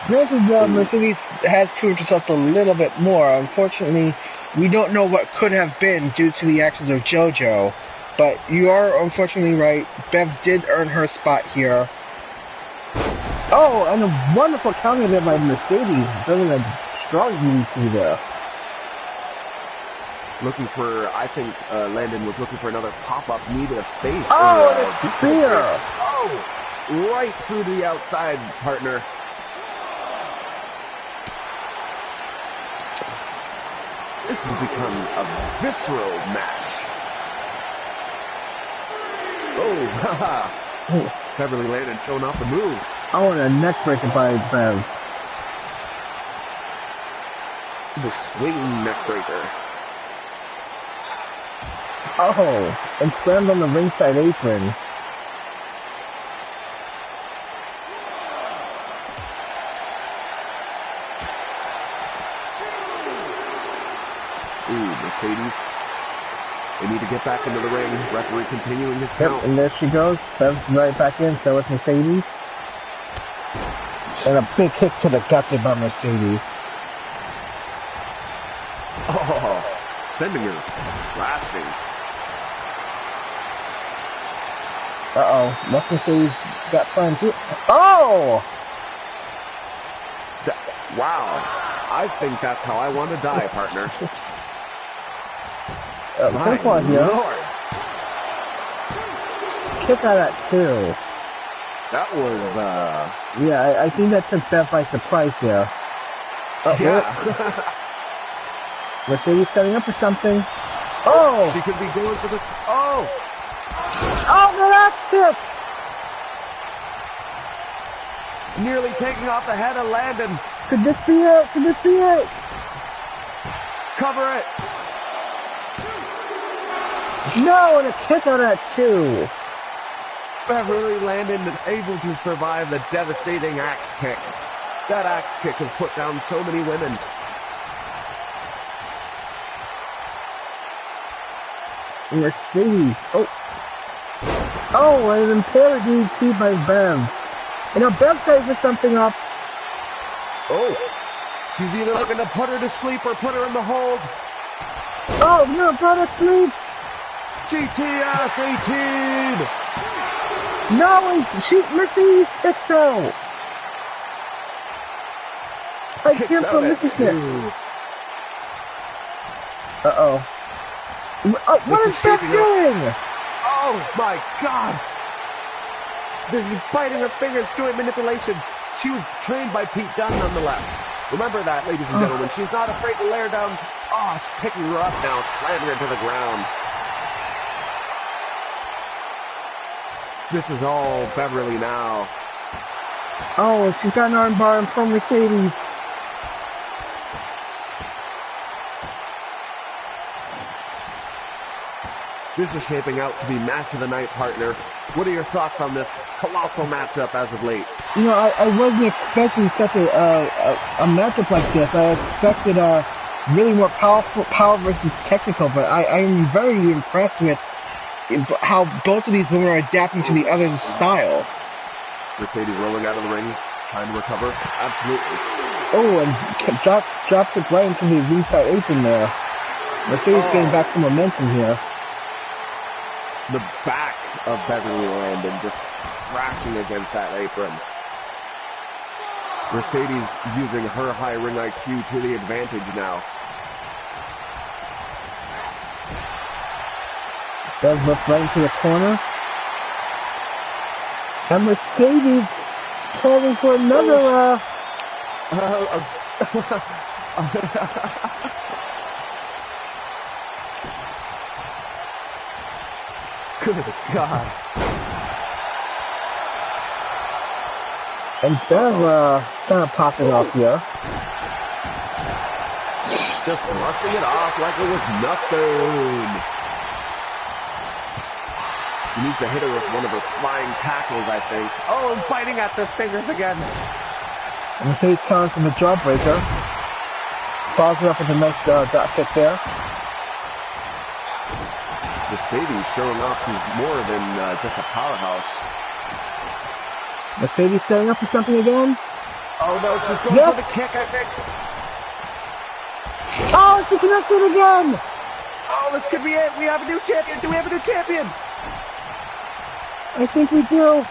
Granted, Mercedes has proved herself a little bit more. Unfortunately, we don't know what could have been due to the actions of JoJo. But you are unfortunately right. Bev did earn her spot here. Oh, and a wonderful counter there by Mercedes, building a strong DDT there. Looking for, I think Landon was looking for another pop-up knee to the face. Oh, the spear! Oh, right through the outside, partner. This has become a visceral match. Oh, haha. Beverly Landon showing off the moves. Oh, and a neck breaker by Bev. The swinging neck breaker. Oh, and slammed on the ringside apron. Ooh, Mercedes. They need to get back into the ring. Referee continuing his count. And there she goes. Bev's right back in. So is Mercedes. And a big kick to the gut by Mercedes. Oh, sending her flashing. Uh-oh. What's Mercedes got fun too? Oh! Wow. I think that's how I want to die, partner. My here. Lord. Kick out at 2. That was, Yeah, I think that took Bev by surprise there. yeah. Mercedes setting up for something. Oh! She could be going for this. Oh! Oh, the axe kick! Nearly taking off the head of Landon. Could this be it? Could this be it? Cover it. No, and a kick out at 2. Beverly Landon able to survive the devastating axe kick. That axe kick has put down so many women. Mercedes. Oh, and an impaired DDT by Bev. Bev tries to something up. Oh, she's either looking to put her to sleep or put her in the hold. Oh, no, brought her sleep. GTS 18. No, and Mercedes kicks out. I can't believe it. Uh-oh. What is Bev doing? Oh my God! She's biting her fingers, doing manipulation. She was trained by Pete Dunne, nonetheless. Remember that, ladies and gentlemen. She's not afraid to lay her down. Oh, she's picking her up now, slamming her to the ground. This is all Beverly now. Oh, she's got an armbar from Mercedes. This is shaping out to be match of the night, partner. What are your thoughts on this colossal matchup as of late? I wasn't expecting such a matchup like this. I expected really more power versus technical, but I'm very impressed with how both of these women are adapting to the other's style. Mercedes rolling out of the ring, trying to recover. Absolutely. Oh, and dropped it right into the ringside apron there. Mercedes getting back some momentum here. The back of Beverly Landon just crashing against that apron. Mercedes using her high ring IQ to the advantage now. Does look right into the corner. And Mercedes calling for another, Good God. And Bev, kind of popping off here. Just brushing it off like it was nothing. She needs to hit her with one of her flying tackles, I think. Oh, and biting at the fingers again. And Mercedes coming from the jawbreaker. Follows it up with a nice drop kick there. Mercedes showing off she's more than just a powerhouse. Mercedes setting up for something again. Oh no, she's going for the kick, I think. Oh, she connected again! Oh, this could be it. We have a new champion. Do we have a new champion? I think we do.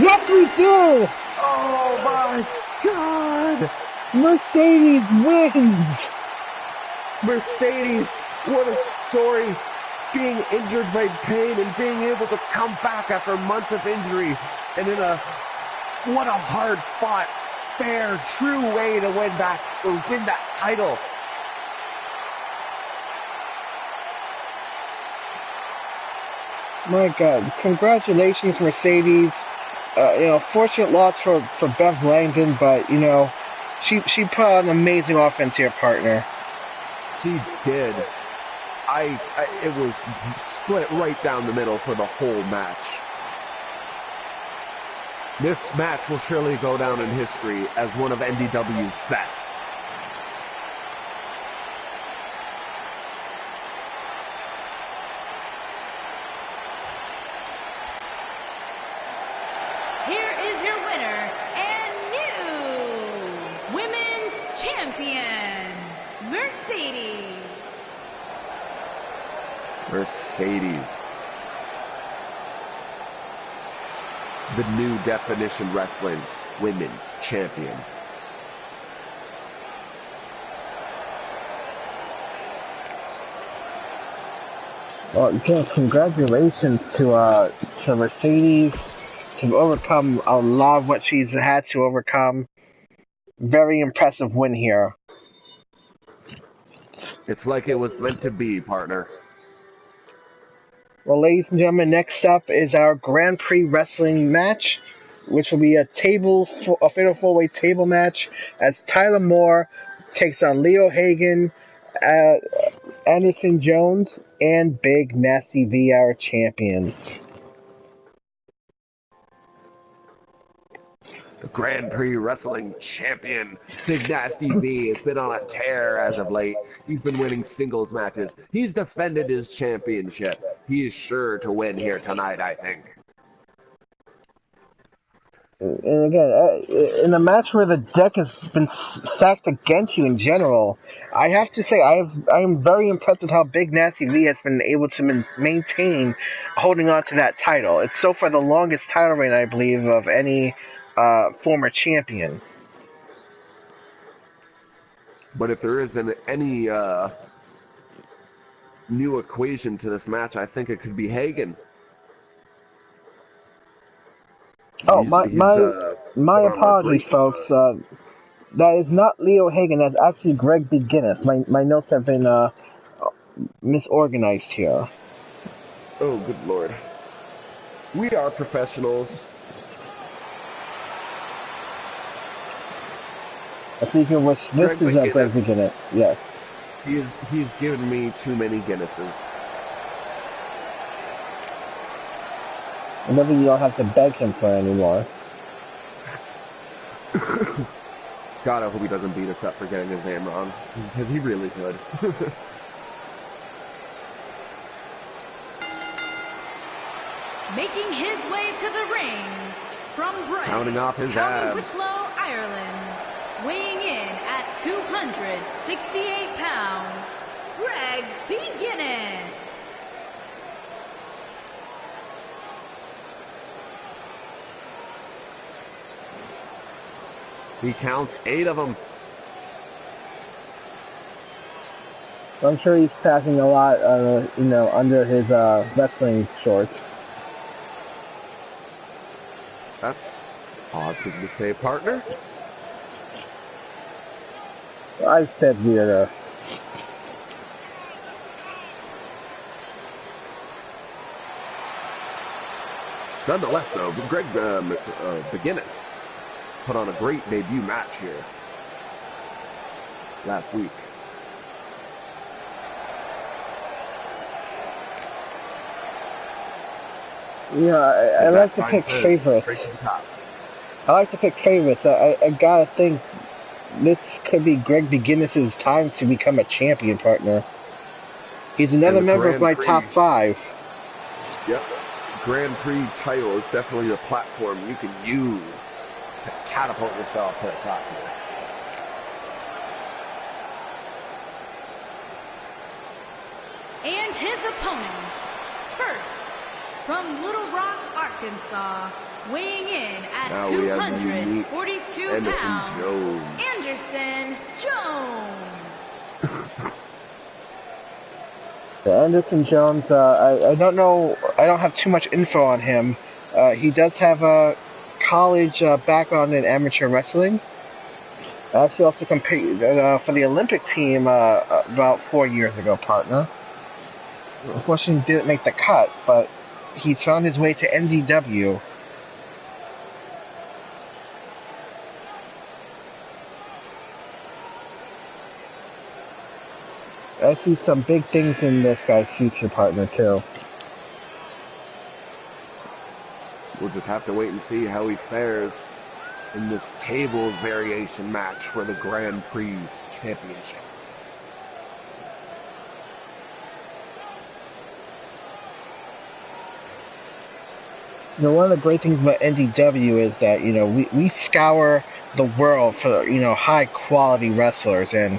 Yes, we do! Oh my God! Mercedes wins! Mercedes, what a story. Being injured by pain and being able to come back after months of injury. And what a hard fought, fair, true way to win that title. My God, congratulations, Mercedes. Fortunate loss for Bev Langdon, but, she put on an amazing offense here, partner. She did. It was split right down the middle for the whole match. This match will surely go down in history as one of NDW's best. Here is your winner and new women's champion, Mercedes. Mercedes. The new Definition Wrestling Women's Champion. Well, again, congratulations to Mercedes to overcome a lot of what she's had to overcome. Very impressive win here. It's like it was meant to be, partner. Well, ladies and gentlemen, next up is our Grand Prix wrestling match, which will be a fatal four-way table match as Tyler Moore takes on Leo Hagen, Anderson Jones, and Big Nasty V, our champion. The Grand Prix Wrestling Champion, Big Nasty V, has been on a tear as of late. He's been winning singles matches. He's defended his championship. He is sure to win here tonight, I think. And again, in a match where the deck has been stacked against you in general, I have to say I am very impressed with how Big Nasty V has been able to maintain holding on to that title. It's so far the longest title reign, I believe, of any former champion. But if there isn't any new equation to this match, I think it could be Hagen. Oh, my apologies, folks. That is not Leo Hagen. That's actually Greg McGinnis. My notes have been misorganized here. Oh, good lord. We are professionals. Speaking of which, this is Greg McGinnis. Yes. He's given me too many Guinnesses. Whenever you don't have to beg him for anymore. God, I hope he doesn't beat us up for getting his name wrong. Because he really could. Making his way to the ring from Bray, counting off his County abs. Wicklow, Ireland, weighing in at 268 pounds, Greg McGinnis. He counts 8 of them. I'm sure he's packing a lot, under his wrestling shorts. That's an odd thing to say, partner. I said weirder. Nonetheless, though, Greg McGinnis put on a great debut match here last week. Yeah, I like to pick favorites. I like to pick favorites. I gotta think this could be Greg McGinnis' time to become a champion, partner. He's another member of my top 5. Yep. Grand Prix title is definitely a platform you can use to catapult yourself to the top here. And his opponents, first, from Little Rock, Arkansas, weighing in at Now we have 242 pounds, Jones. Anderson Jones. Anderson Jones, I don't know, I don't have too much info on him. He does have a college background in amateur wrestling. Actually also competed for the Olympic team about 4 years ago, partner. Unfortunately didn't make the cut, but he's found his way to NDW. I see some big things in this guy's future, partner, too. We'll just have to wait and see how he fares in this tables variation match for the Grand Prix Championship. One of the great things about NDW is that, we scour the world for, high quality wrestlers, and,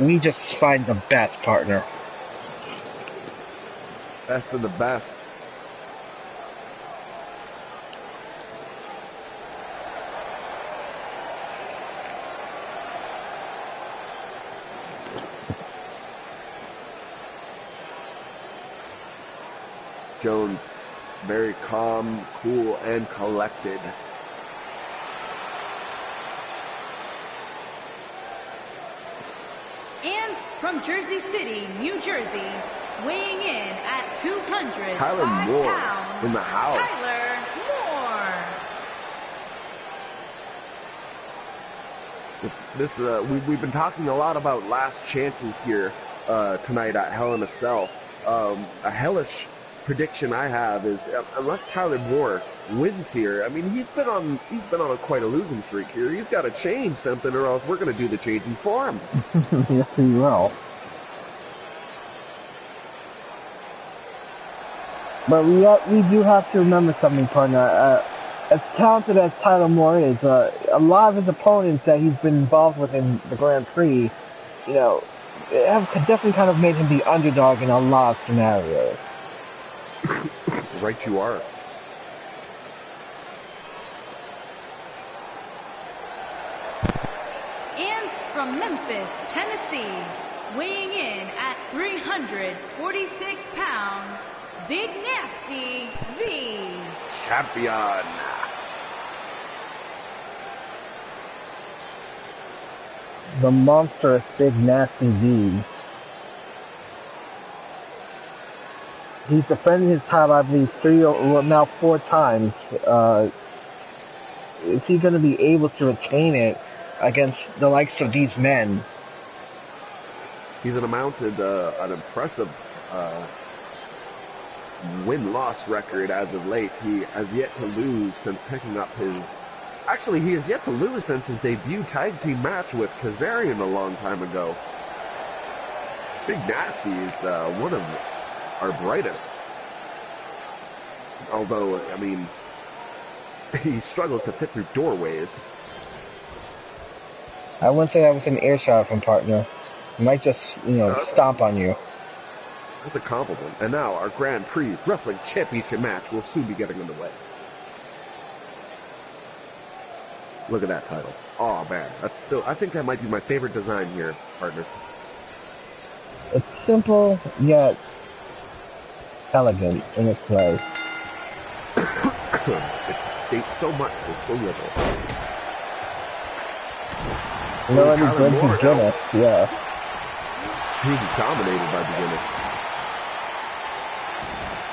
we just find the best, partner. Best of the best. Jones, very calm, cool, and collected. And from Jersey City, New Jersey, weighing in at 205 Tyler Moore pounds, in the house. Tyler Moore. We've been talking a lot about last chances here tonight at Hell in a Cell. A hellish prediction I have is unless Tyler Moore wins here, I mean he's been on quite a losing streak here. He's got to change something, or else we're going to do the changing for him. Yes, he will. But we do have to remember something, partner. As talented as Tyler Moore is, a lot of his opponents that he's been involved with in the Grand Prix, have definitely kind of made him the underdog in a lot of scenarios. Right you are. And from Memphis, Tennessee, weighing in at 346 pounds, Big Nasty V. Champion. The monstrous Big Nasty V. He's defended his title, I believe, 4 times. Is he going to be able to retain it against the likes of these men? He's amounted an impressive win-loss record as of late. He has yet to lose since picking up his... Actually, he has yet to lose since his debut tag team match with Kazarian a long time ago. Big Nasty is one of our brightest Although, I mean, he struggles to fit through doorways. I wouldn't say that was an earshot from partner. He might just, stomp on you. That's a compliment. And now our Grand Prix Wrestling Championship match will soon be getting underway. Look at that title. Oh man, I think that might be my favorite design here, partner. It's simple, yet elegant in its way. It states so much with so little. Already good beginners, yeah. He's dominated by beginners.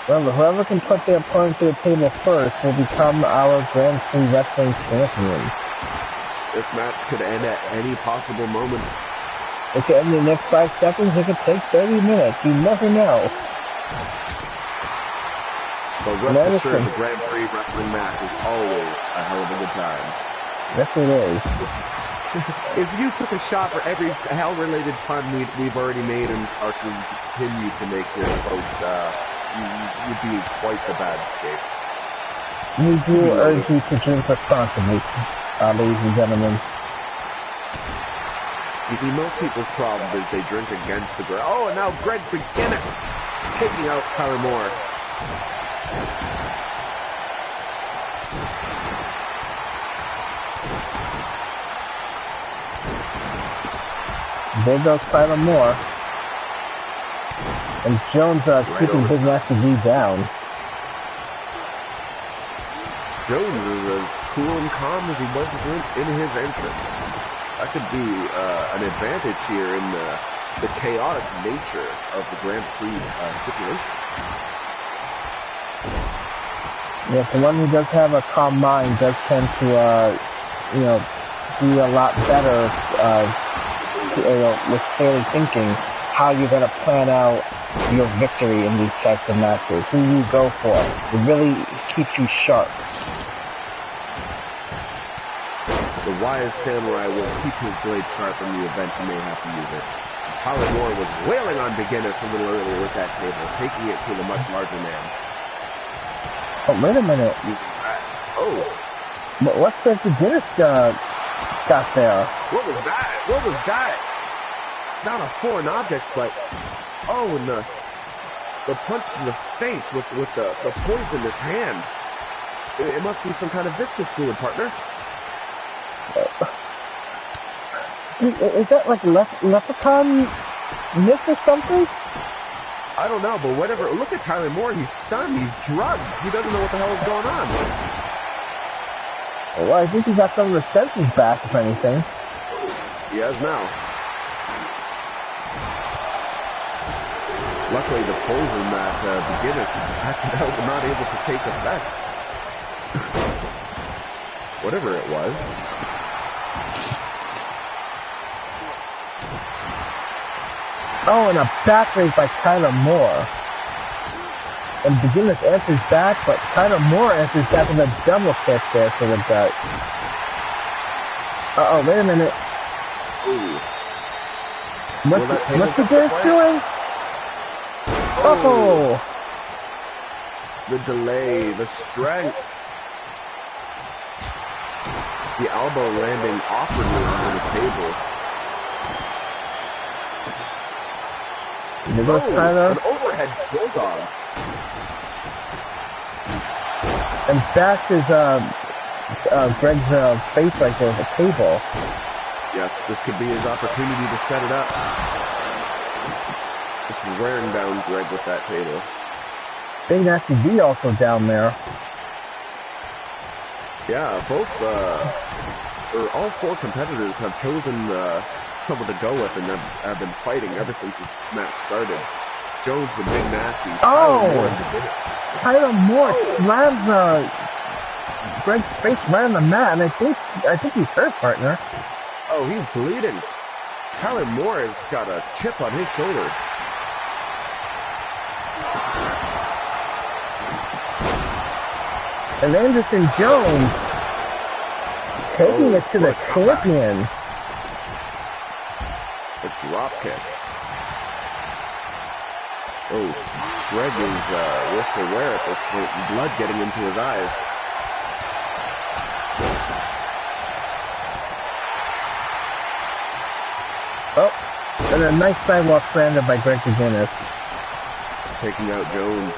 Well, whoever can put their opponent to the table first will become our Grand Prix Wrestling Champion. This match could end at any possible moment. It could end in the next 5 seconds, it could take 30 minutes, you never know. But rest assured, the Grand Prix Wrestling match is always a hell of a good time. Yes, it is. If you took a shot for every hell-related pun we've already made and are to continue to make here, folks, you'd be in quite the bad shape. We do urge you to drink responsibly, ladies and gentlemen. You see, most people's problem is they drink against the grain. Oh, and now Greg McGinnis taking out Tyler Moore. There goes Tyler Moore. And Jones keeping Big Nasty B down. Jones is as cool and calm as he was in his entrance. That could be an advantage here in the chaotic nature of the Grand Prix stipulation. Yeah, the one who does have a calm mind does tend to, be a lot better with clearly thinking how you're going to plan out your victory in these types of matches. Who you go for. It really keeps you sharp. The wise samurai will keep his blade sharp in the event he may have to use it. Tyler Moore was wailing on McGinnis a little earlier with that table, taking it to the much larger man. Oh, wait a minute. Oh. What's that McGinnis got there? What was that? What was that? Not a foreign object, but... Oh, and the punch in the face with the poisonous hand. It must be some kind of viscous fluid, partner. Is that like leprechaun myth or something? I don't know, but whatever. Look at Tyler Moore. He's stunned. He's drugged. He doesn't know what the hell is going on. Well, I think he got some of his senses back, if anything. He has now. Luckily, the poison that McGinnis was not able to take effect. Whatever it was. Oh, and a back raise by Tyler Moore. And McGinnis answers back, but Tyler Moore answers back with a double kick there for the gut. Uh-oh, wait a minute. Ooh. What's McGinnis doing? Oh! The delay, the strength. The elbow landing awkwardly onto the table. There goes Tyler. An overhead bulldog. And bashes Greg's face right there at the table. Yes, this could be his opportunity to set it up. Just wearing down Greg with that table. Big Nasty B also down there. Yeah, all 4 competitors have chosen someone to go with and have been fighting ever since this match started. Jones and Big Nasty. Tyler Moore slams Greg's face right on the mat, and I think he's hurt, partner. Oh, he's bleeding. Tyler Moore has got a chip on his shoulder. And Anderson Jones taking it to the champion. A drop kick. Oh, Greg is wrist aware at this point, blood getting into his eyes. Oh, and a nice sidewalk slander by Greg McGinnis. Taking out Jones.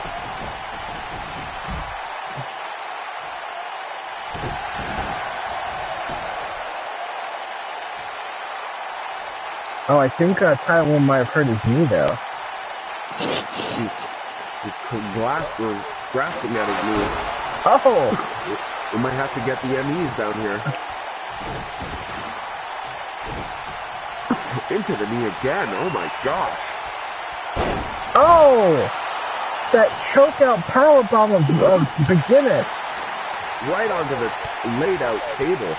Oh, I think Tyler Moore might have hurt his knee though. He's grasping at his knee. Oh! We might have to get the MEs down here. Into the knee again. Oh my gosh. Oh! That chokeout powerbomb of McGinnis. Right onto the laid out table.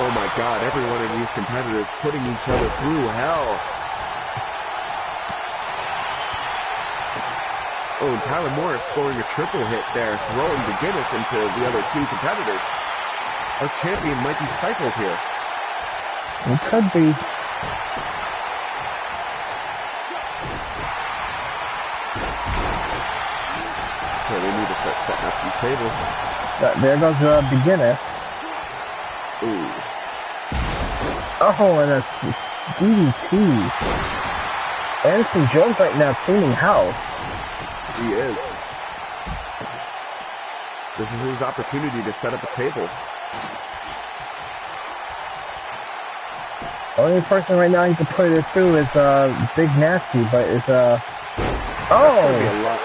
Oh my god, every one of these competitors putting each other through hell. Oh, and Tyler Moore is scoring a triple hit there, throwing McGinnis into the other two competitors. Our champion might be stifled here. It could be. Okay, they need to start setting up these tables. There goes McGinnis. Ooh. Oh, and a DDT. Anderson Jones right now cleaning house. He is. This is his opportunity to set up a table. Only person right now he can put it through is Big Nasty, but it's That's gonna be a lot.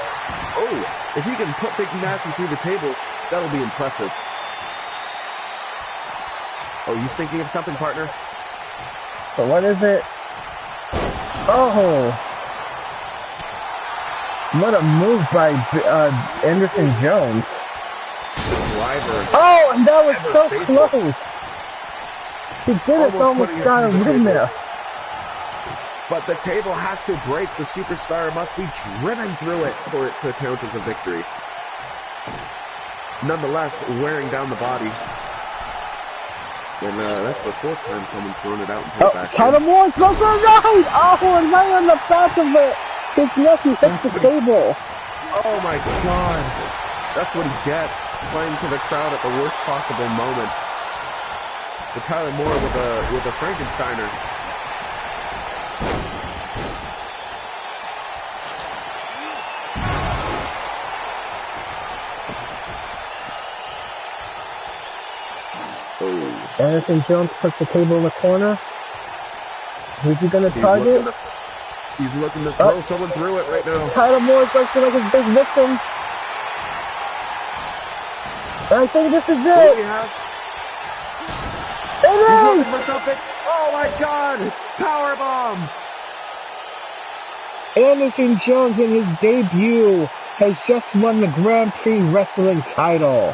Oh, if he can put Big Nasty through the table, that'll be impressive. Oh, he's thinking of something, partner. So what is it? Oh! What a move by Anderson Jones. The driver. Oh, and that was so faithful. close. McGinnis almost got a win there. But the table has to break. The superstar must be driven through it for it to count as a victory. Nonetheless, wearing down the body. And that's the fourth time someone's thrown it out and put it back in. Tyler Moore goes right! Oh, and right on the back of it. His nephew hits the table. Oh my god. That's what he gets. Playing to the crowd at the worst possible moment. But Tyler Moore with a Frankensteiner. Oh. Anderson Jones puts the table in the corner. Who's he gonna target? He's looking to throw someone through it right now. Tyler Moore's like his big victim. I think this is it. He's looking for something. Oh my god! Powerbomb! Anderson Jones in his debut has just won the Grand Prix Wrestling title.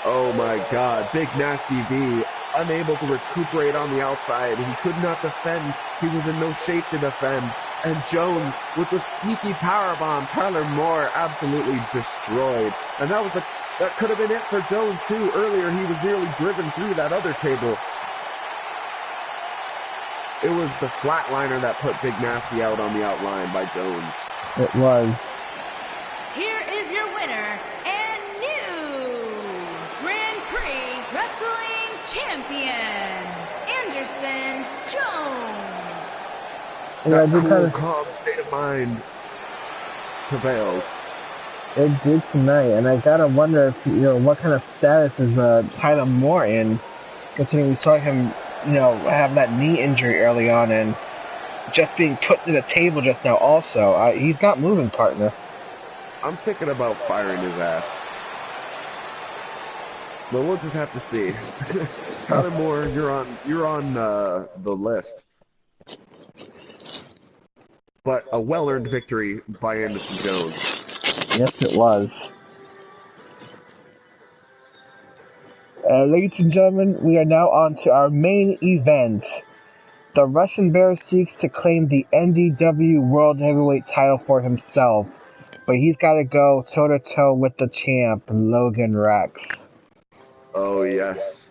Oh my god, Big Nasty V, unable to recuperate on the outside. He could not defend. He was in no shape to defend. And Jones, with the sneaky powerbomb, Tyler Moore absolutely destroyed. And that could have been it for Jones too. Earlier he was nearly driven through that other table. It was the flatliner that put Big Nasty out on the outline by Jones. It was. Here is your winner and new Grand Prix Wrestling Champion, Anderson Jones. Yeah, that cool, calm state of mind prevailed. It did tonight, and I gotta wonder if, what kind of status is Tyler Moore in, considering we saw him, have that knee injury early on and just being put to the table just now also. He's not moving, partner. I'm thinking about firing his ass. But we'll just have to see. Tyler Moore, you're on the list. But a well-earned victory by Anderson Jones. Yes, it was. Ladies and gentlemen, we are now on to our main event. The Russian Bear seeks to claim the NDW World Heavyweight title for himself, but he's got to go toe-to-toe with the champ, Logan Rex. Oh, yes.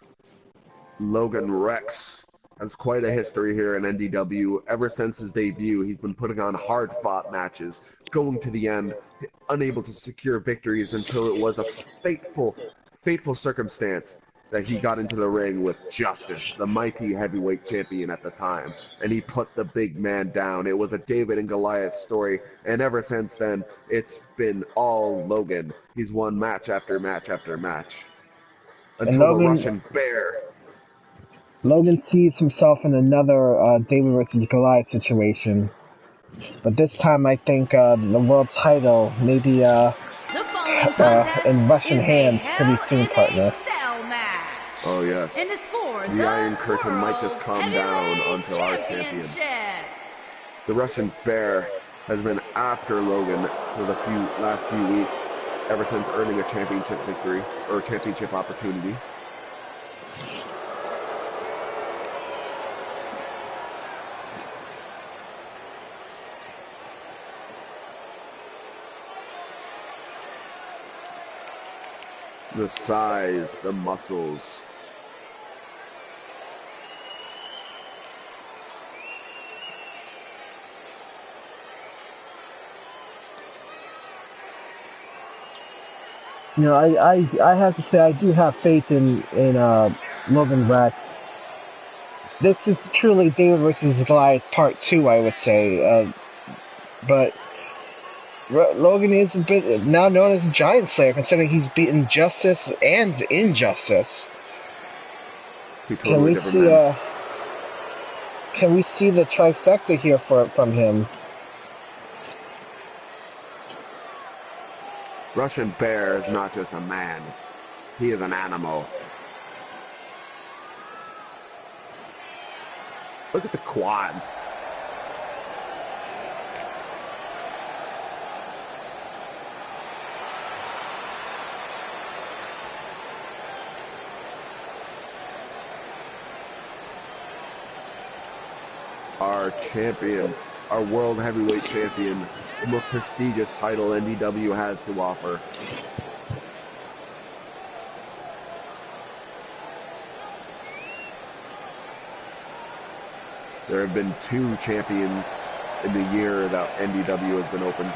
Logan Rex has quite a history here in NDW. Ever since his debut, he's been putting on hard-fought matches, going to the end, unable to secure victories until it was a fateful circumstance that he got into the ring with Justice, the mighty heavyweight champion at the time, and he put the big man down. It was a David and Goliath story, and ever since then, it's been all Logan. He's won match after match after match. Until the Russian Bear. Logan sees himself in another David versus Goliath situation. But this time I think the world title maybe in Russian hands pretty soon, partner. Oh yes. The Iron Curtain might just come down until our champion. The Russian Bear has been after Logan for the last few weeks, ever since earning a championship victory, or championship opportunity. The size, the muscles. You know, I have to say I do have faith in Logan Rex. This is truly David versus Goliath Part 2, I would say. But Logan is a bit now known as a Giant Slayer, considering he's beaten Justice and Injustice. Can we see the trifecta here from him? Russian Bear is not just a man; he is an animal. Look at the quads. Our champion, our world heavyweight champion, the most prestigious title NDW has to offer. There have been 2 champions in the year that NDW has been open.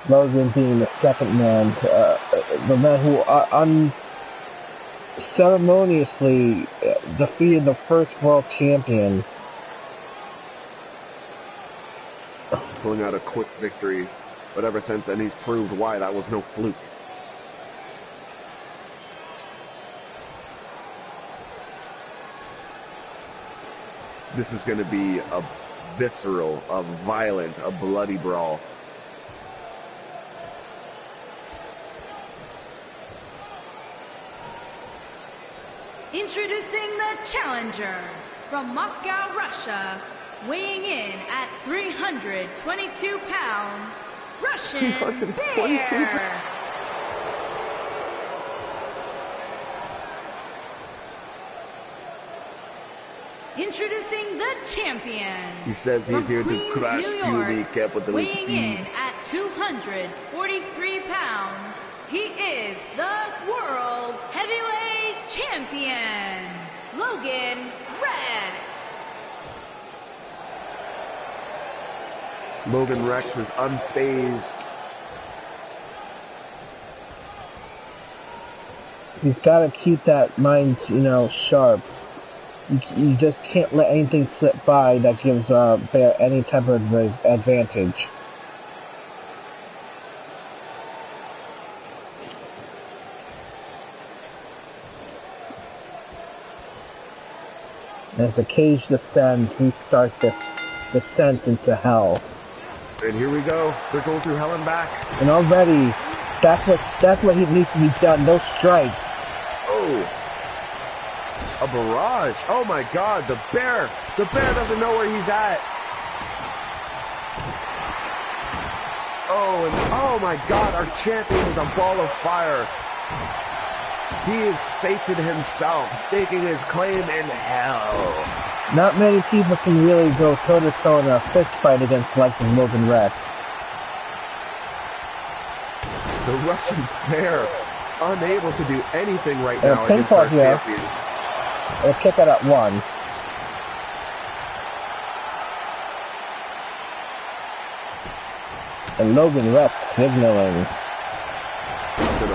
Logan being the second man, the man who unceremoniously defeated the first world champion. Pulling out a quick victory, but ever since then he's proved why that was no fluke. This is going to be a visceral, a violent, a bloody brawl. Introducing the challenger from Moscow, Russia, weighing in at 322 pounds, Russian Bear. Introducing the champion. He says he's here to crush beauty capitalist weighing in at 243 pounds, he is the world heavyweight champion, Logan Rex. Logan Rex is unfazed. He's got to keep that mind, sharp. You just can't let anything slip by that gives Bear any type of advantage. As the cage descends, we start this descent into hell. And here we go. They're going through hell and back. And already, that's what he needs to be done. Those strikes. Oh. A barrage. Oh my God, the bear doesn't know where he's at. Oh, and oh my God, our champion is a ball of fire. He is Satan himself, staking his claim in hell. Not many people can really go toe-to-toe in a fist fight against like Logan Rex. The Russian Bear unable to do anything right And now a against our pinfall here. champion. And a kick out at 1. And Logan Rex signaling.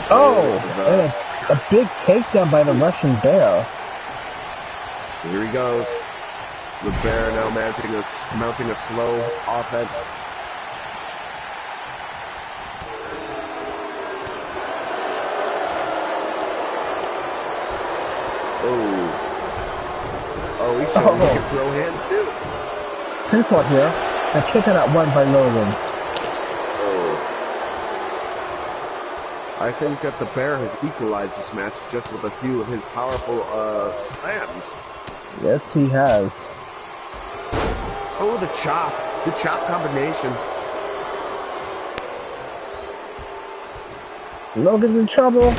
Oh, and a big takedown by the Russian Bear. Here he goes. The Bear now mounting a slow offense. Oh, he's showing he can throw hands too. Pinfall here. And kick out at 1 by Logan. I think that the Bear has equalized this match just with a few of his powerful slams. Yes, he has. Oh, the chop combination. Logan's in trouble.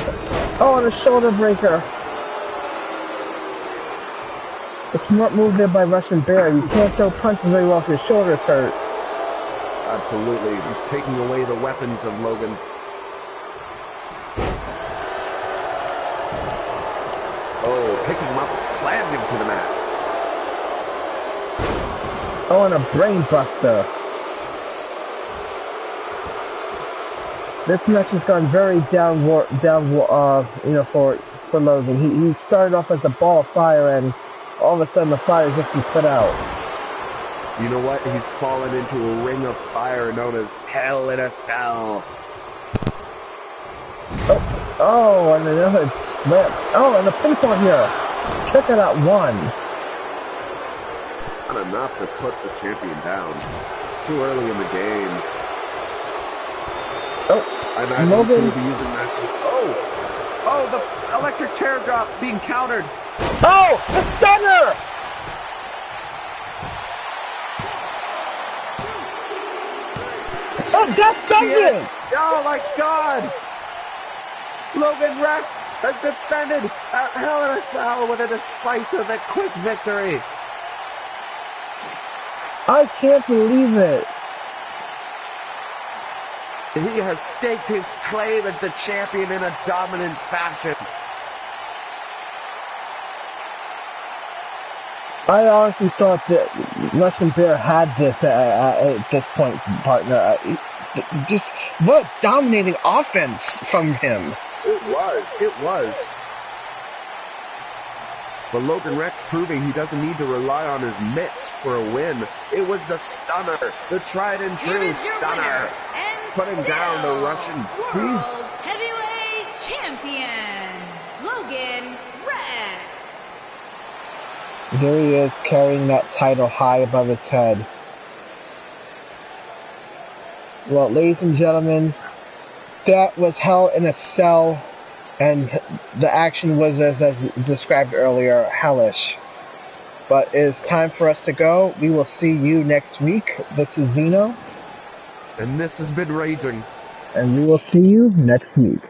Oh, and a shoulder breaker. A smart move there by Russian Bear. You can't throw punches very well if your shoulders hurt. Absolutely, he's taking away the weapons of Logan. Oh, picking him up, slammed him to the mat. Oh, and a brain buster. This match has gone very downward, for Logan. He started off as a ball of fire, and all of a sudden the fire just been put out. You know what? He's fallen into a ring of fire known as Hell in a Cell. Oh, and another slam. Oh, and a pinfall here. Check it out, 1. Not enough to put the champion down. Too early in the game. Oh, I imagine Logan. he'll be using that. Oh, the electric chair drop being countered. Oh, the stunner! Oh, that does it! Oh my God! Logan Rex has defended at Hell in a Cell with a decisive and quick victory. I can't believe it. He has staked his claim as the champion in a dominant fashion. I honestly thought that Russian Bear had this at this point, partner. Just what dominating offense from him. It was. But Logan Rex proving he doesn't need to rely on his mitts for a win. It was the stunner, the tried and true stunner, putting down the Russian beast. Heavyweight champion, Logan Rex. There he is, carrying that title high above his head. Well, ladies and gentlemen, that was Hell in a Cell, and the action was, as I described earlier, hellish. But it's time for us to go. We will see you next week. This is Xeno. And this has been Raging. And we will see you next week.